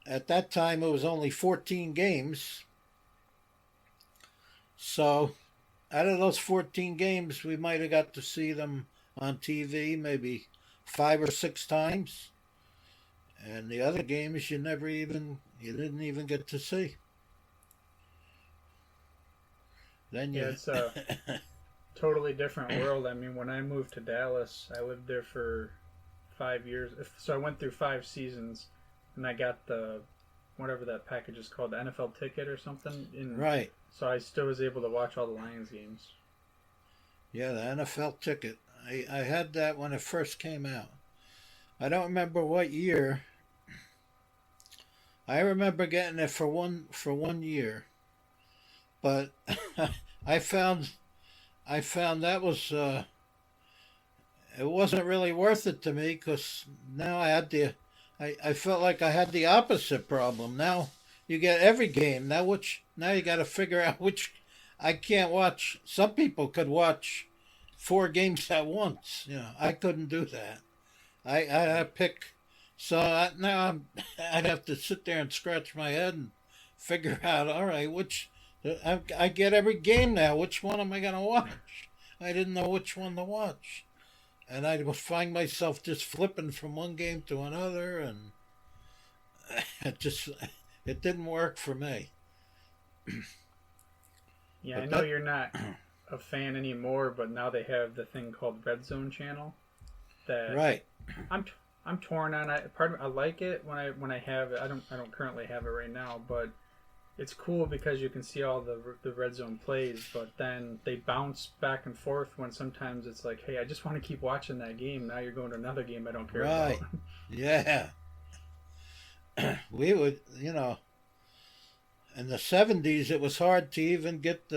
At that time, it was only 14 games. So, out of those 14 games, we might have got to see them on TV maybe 5 or 6 times. And the other games you didn't even get to see. It's a totally different world. I mean, when I moved to Dallas, I lived there for 5 years. So I went through 5 seasons. And I got whatever that package is called, the NFL ticket or something. Right. So I still was able to watch all the Lions games. Yeah, the NFL ticket. I had that when it first came out. I don't remember what year. I remember getting it for one year. But I found that was it wasn't really worth it to me because now I felt like I had the opposite problem. Now you get every game. Now you got to figure out which. I can't watch. Some people could watch 4 games at once. I couldn't do that. I pick. So now I'd have to sit there and scratch my head and figure out. All right, I get every game now. Which one am I going to watch? I didn't know which one to watch. And I would find myself just flipping from one game to another, and it didn't work for me. Yeah, I know you're not a fan anymore, but now they have the thing called Red Zone Channel. Right. I'm torn on it. I like it when I have it. I don't currently have it right now, but it's cool because you can see all the red zone plays, but then they bounce back and forth when sometimes it's like, hey, I just want to keep watching that game. Now you're going to another game I don't care about. Yeah. We would, in the 70s, it was hard to even get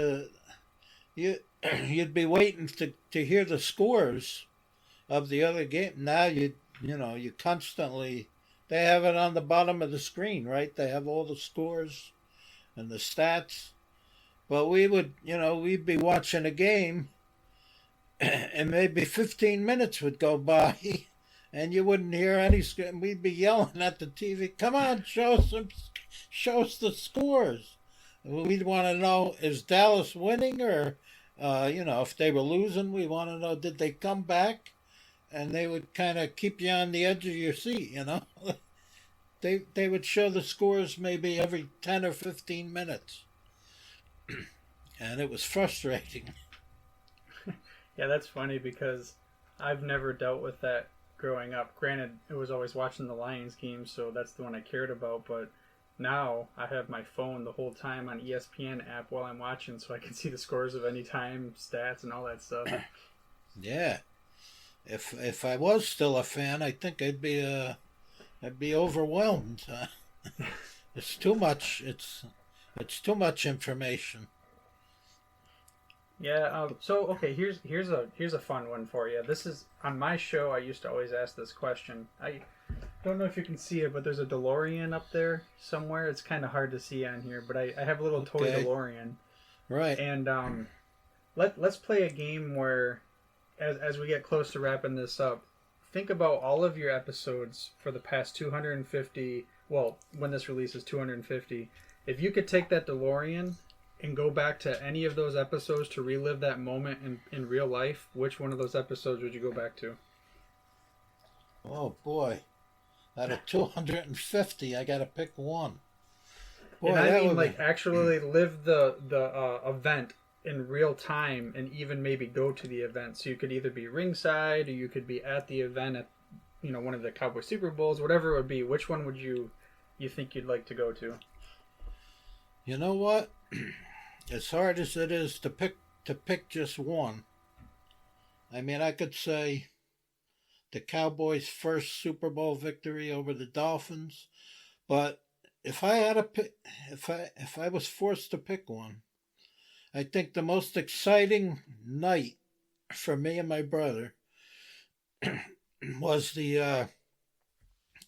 you'd be waiting to hear the scores of the other game. Now you constantly, they have it on the bottom of the screen, right? They have all the scores and the stats. But we would, we'd be watching a game and maybe 15 minutes would go by and you wouldn't hear any. We'd be yelling at the TV, come on, show us the scores. We'd want to know, is Dallas winning or, if they were losing, we want to know, did they come back? And they would kind of keep you on the edge of your seat, they would show the scores maybe every 10 or 15 minutes. And it was frustrating. Yeah, that's funny because I've never dealt with that growing up. Granted, it was always watching the Lions games, so that's the one I cared about, but now I have my phone the whole time on ESPN app while I'm watching, so I can see the scores of any time, stats, and all that stuff. Yeah. If I was still a fan, I think I'd be overwhelmed. It's too much. It's too much information. Yeah. So okay, here's a fun one for you. This is on my show. I used to always ask this question. I don't know if you can see it, but there's a DeLorean up there somewhere. It's kind of hard to see on here, but I have a little toy DeLorean. Right. And let's play a game where, as we get close to wrapping this up, think about all of your episodes for the past 250. Well, when this releases, 250. If you could take that DeLorean and go back to any of those episodes to relive that moment in real life, which one of those episodes would you go back to? Oh boy, out of 250, I got to pick one. Boy, and I mean, like, actually live the event in real time, and even maybe go to the event. So you could either be ringside, or you could be at the event at, one of the Cowboy Super Bowls, whatever it would be. Which one would you think you'd like to go to? You know what? As hard as it is to pick just one, I mean, I could say the Cowboys' first Super Bowl victory over the Dolphins, but if I had to pick, if I was forced to pick one, I think the most exciting night for me and my brother was the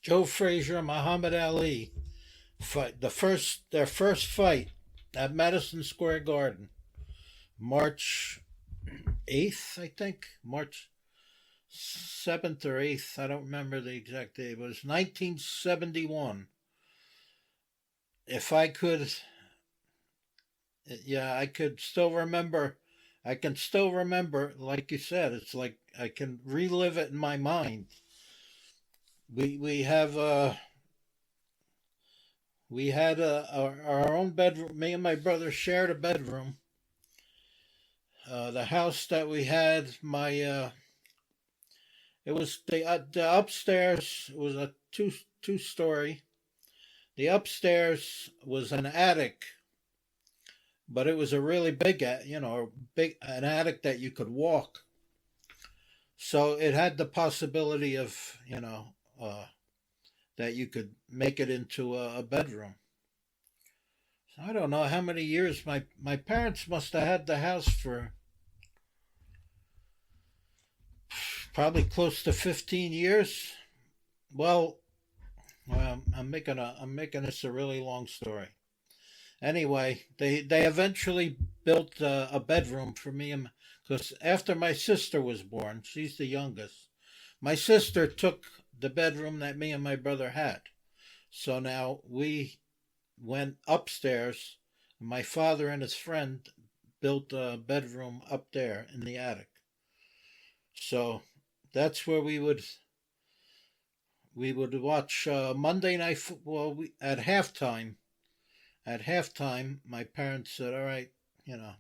Joe Frazier Muhammad Ali fight, their first fight at Madison Square Garden, March 8th, I think, March 7th or 8th, I don't remember the exact day. It was 1971. If I could, I could still remember. I can still remember, like you said, it's like I can relive it in my mind. We had our own bedroom. Me and my brother shared a bedroom. The house that we had, it was the upstairs was a two story. The upstairs was an attic, but it was a really big, an attic that you could walk. So it had the possibility of, that you could make it into a bedroom. So I don't know how many years my parents must have had the house for probably close to 15 years. Well, I'm making this a really long story. Anyway, they eventually built a bedroom for me, because after my sister was born, she's the youngest, my sister took the bedroom that me and my brother had. So now we went upstairs. My father and his friend built a bedroom up there in the attic. So that's where we would watch Monday Night Football at halftime. At halftime, my parents said, all right,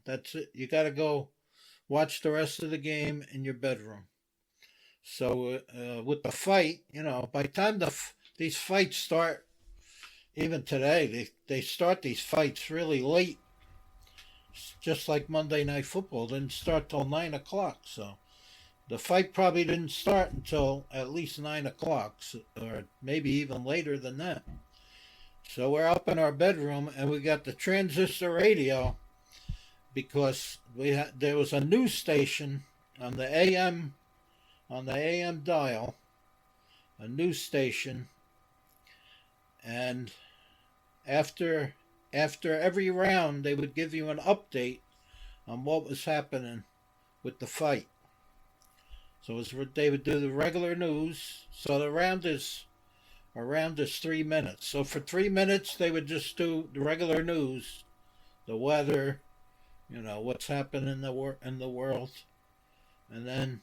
that's it. You got to go watch the rest of the game in your bedroom. So with the fight, by the time these fights start, even today, they start these fights really late. Just like Monday Night Football didn't start till 9 o'clock. So the fight probably didn't start until at least 9 o'clock, or maybe even later than that. So we're up in our bedroom, and we got the transistor radio, because there was a news station on the AM dial, a news station, and after every round they would give you an update on what was happening with the fight. So they would do the regular news. So the round is 3 minutes. So for 3 minutes they would just do the regular news, the weather, what's happening in the world, and then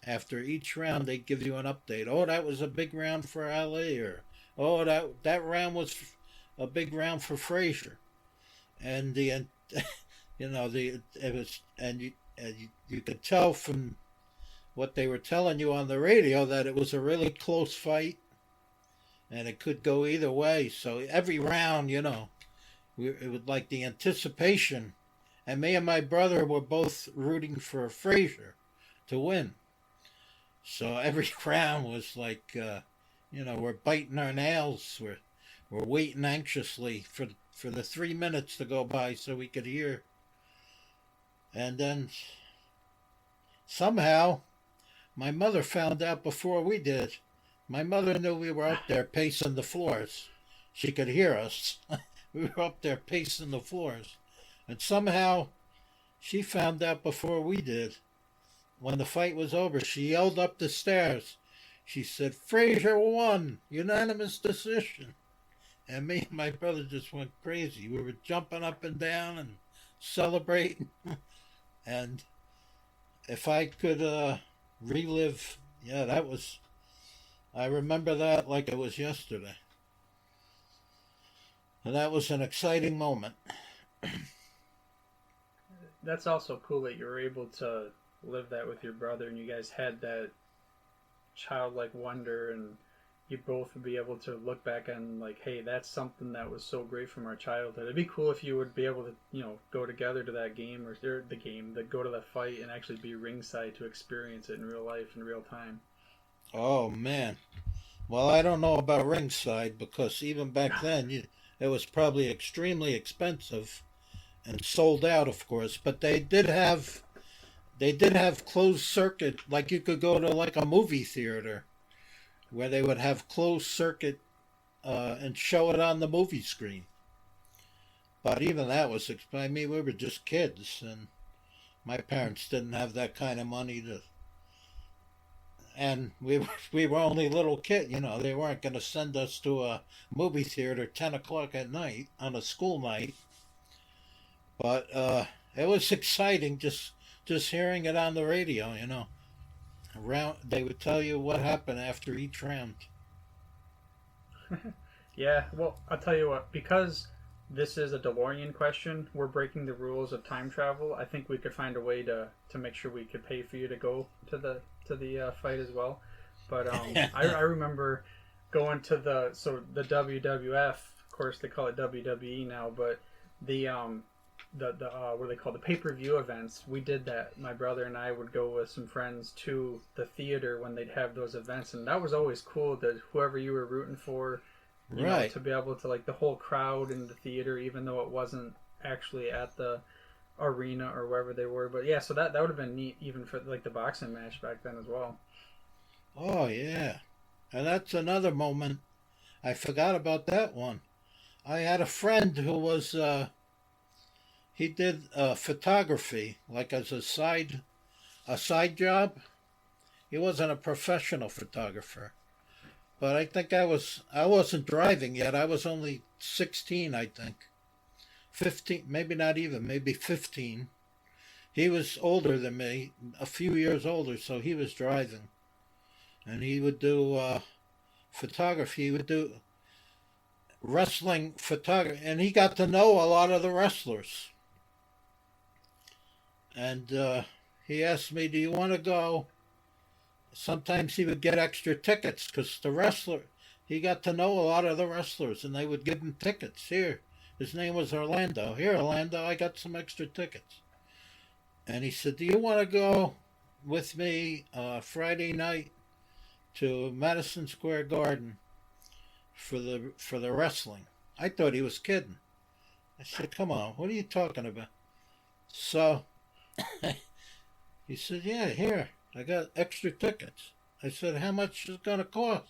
after each round they'd give you an update. Oh, that was a big round for Ali, or Oh, that round was a big round for Frazier, and the it was, and you could tell from what they were telling you on the radio that it was a really close fight, and it could go either way. So every round, it was like the anticipation, and me and my brother were both rooting for Frazier to win. So every round was like, we're biting our nails. We're waiting anxiously for the 3 minutes to go by so we could hear. And then somehow my mother found out before we did. My mother knew we were up there pacing the floors. She could hear us. We were up there pacing the floors. And somehow she found out before we did. When the fight was over, she yelled up the stairs. She said, "Frazier won, unanimous decision." And me and my brother just went crazy. We were jumping up and down and celebrating. And if I could relive, I remember that like it was yesterday. And that was an exciting moment. That's also cool that you were able to live that with your brother, and you guys had that childlike wonder, and you both would be able to look back and like, hey, that's something that was so great from our childhood. It'd be cool if you would be able to, go together to that game or go to that fight and actually be ringside to experience it in real life, in real time. Oh, man. Well, I don't know about ringside, because even back then, it was probably extremely expensive and sold out, of course. But they did have closed circuit, like you could go to like a movie theater where they would have closed circuit and show it on the movie screen. But even that was, I mean, we were just kids, and my parents didn't have that kind of money to. And we were only little kids, they weren't going to send us to a movie theater 10 o'clock at night on a school night. But it was exciting just hearing it on the radio, They would tell you what happened after each round. Yeah, well, I'll tell you what, because this is a DeLorean question, we're breaking the rules of time travel. I think we could find a way to make sure we could pay for you to go to the fight as well. But I remember going to the WWF, of course they call it WWE now, but the what are they called, the pay-per-view events, we did that. My brother and I would go with some friends to the theater when they'd have those events, and that was always cool, that whoever you were rooting for, you know, to be able to, like, the whole crowd in the theater, even though it wasn't actually at the arena or wherever they were. But yeah, so that would have been neat, even for like the boxing match back then as well. Oh yeah, and that's another moment. I forgot about that one. I had a friend who was he did photography, like as a side job. He wasn't a professional photographer, but I think I wasn't driving yet. I was only 16, I think. 15, maybe not even, maybe 15. He was older than me, a few years older, so he was driving. And he would do photography. He would do wrestling photography, and he got to know a lot of the wrestlers. And he asked me, "Do you want to go?" Sometimes he would get extra tickets, because he got to know a lot of the wrestlers, and they would give him tickets. Here, his name was Orlando. "Here, Orlando, I got some extra tickets." And he said, "Do you want to go with me Friday night to Madison Square Garden for the wrestling?" I thought he was kidding. I said, "Come on, what are you talking about?" So he said, "Yeah, here, I got extra tickets." I said, "How much is it going to cost?"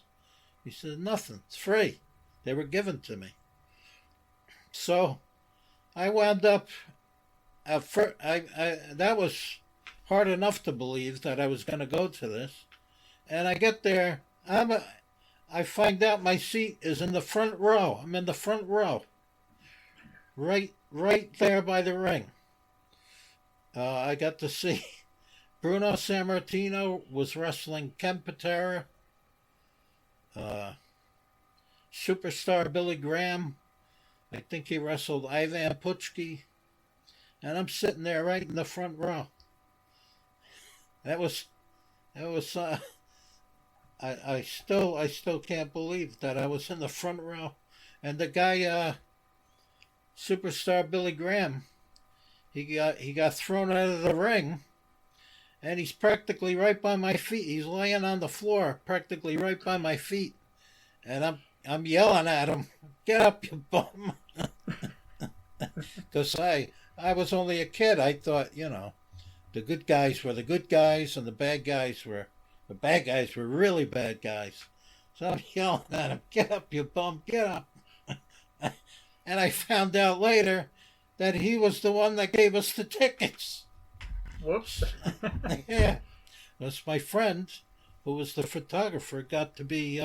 He said, "Nothing, it's free. They were given to me." So I wound up, that was hard enough to believe that I was going to go to this. And I get there, I find out my seat is in the front row. I'm in the front row, right there by the ring. I got to see Bruno Sammartino was wrestling Ken Patera. superstar Billy Graham. I think he wrestled Ivan Putschke. And I'm sitting there right in the front row. That was I still can't believe that I was in the front row. And the guy, superstar Billy Graham, he got thrown out of the ring, and he's practically right by my feet. He's laying on the floor, practically right by my feet, and I'm yelling at him, "Get up, you bum!" Because I was only a kid. I thought, the good guys were the good guys, and the bad guys were really bad guys. So I'm yelling at him, "Get up, you bum! Get up!" And I found out later that he was the one that gave us the tickets. Whoops. Yeah. That's my friend, who was the photographer, got to be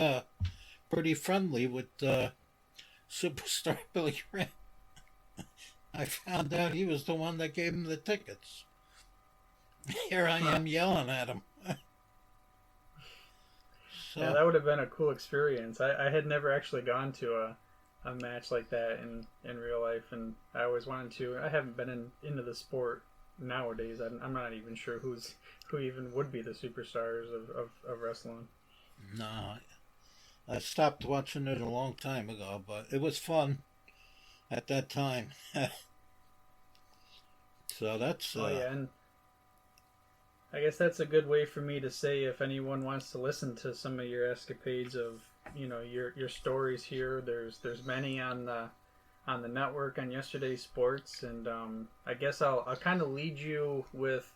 pretty friendly with superstar Billy Graham. I found out he was the one that gave him the tickets. Here I am yelling at him. So, yeah, that would have been a cool experience. I had never actually gone to a match like that in real life, and I always wanted to. I haven't been into the sport nowadays. I'm not even sure who even would be the superstars of wrestling. No, I stopped watching it a long time ago, but it was fun at that time. So that's oh yeah, and I guess that's a good way for me to say, if anyone wants to listen to some of your escapades of your stories here, there's many on the network on Yesterday's Sports, and I guess I'll kind of lead you with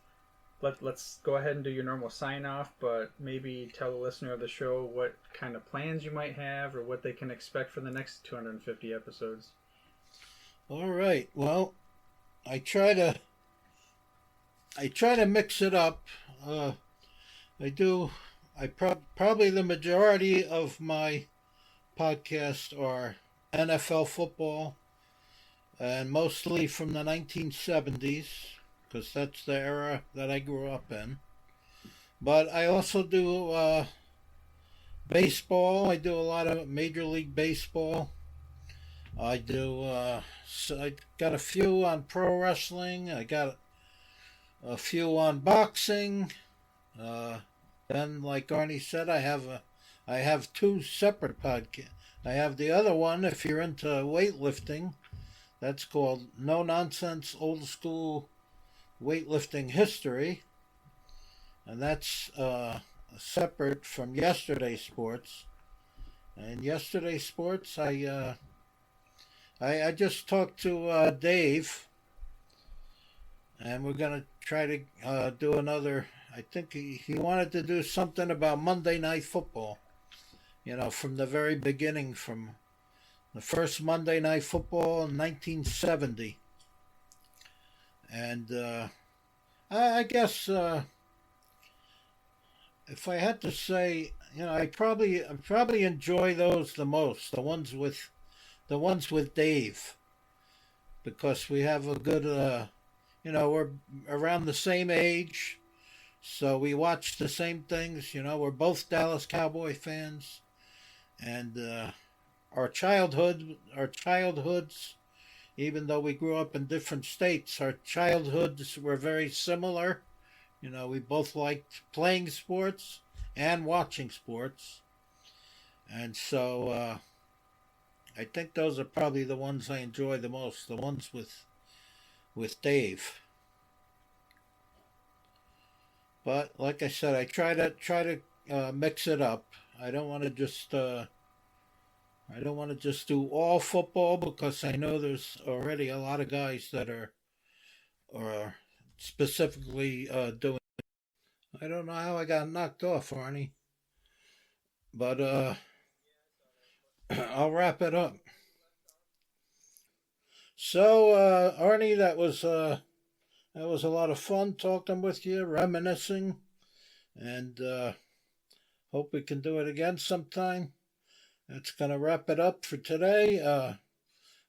let's go ahead and do your normal sign off, but maybe tell the listener of the show what kind of plans you might have or what they can expect for the next 250 episodes. all right. Well, I try to mix it up. Probably the majority of my podcasts are NFL football, and mostly from the 1970s, because that's the era that I grew up in. But I also do baseball. I do a lot of Major League Baseball. I got a few on pro wrestling. I got a few on boxing. Then, like Arnie said, I have two separate podcasts. I have the other one, if you're into weightlifting, that's called No Nonsense Old School Weightlifting History, and that's separate from Yesterday's Sports. And Yesterday's Sports, I just talked to Dave, and we're gonna try to do another. I think he wanted to do something about Monday Night Football, from the very beginning, from the first Monday Night Football in 1970. And I guess if I had to say, I probably enjoy those the most, the ones with Dave, because we have a good, we're around the same age. So we watch the same things, we're both Dallas Cowboy fans, and our childhoods, even though we grew up in different states, our childhoods were very similar. We both liked playing sports and watching sports, and so I think those are probably the ones I enjoy the most, the ones with Dave. But like I said, I try to mix it up. I don't want to just do all football, because I know there's already a lot of guys that are specifically doing. I don't know how I got knocked off, Arnie, but I'll wrap it up. So Arnie, that was a lot of fun talking with you, reminiscing, and hope we can do it again sometime. That's going to wrap it up for today.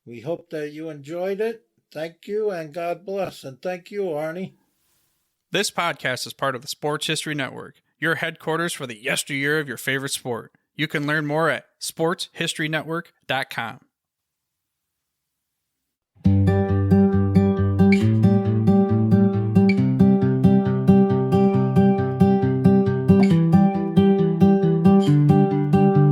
We hope that you enjoyed it. Thank you, and God bless. And thank you, Arnie. This podcast is part of the Sports History Network, your headquarters for the yesteryear of your favorite sport. You can learn more at sportshistorynetwork.com.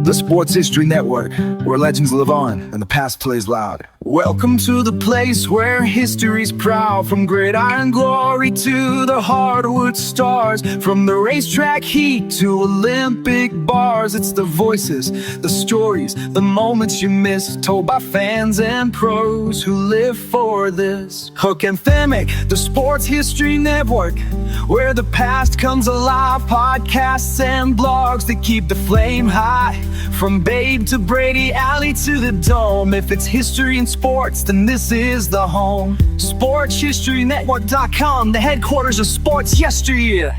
The Sports History Network, where legends live on and the past plays loud. Welcome to the place where history's proud. From gridiron glory to the hardwood stars, from the racetrack heat to Olympic bars. It's the voices, the stories, the moments you miss, told by fans and pros who live for this. Hook and Themic, the Sports History Network, where the past comes alive. Podcasts and blogs that keep the flame high. From Babe to Brady, Alley to the Dome. If it's history and sports, then this is the home. SportsHistoryNetwork.com, the headquarters of sports yesteryear.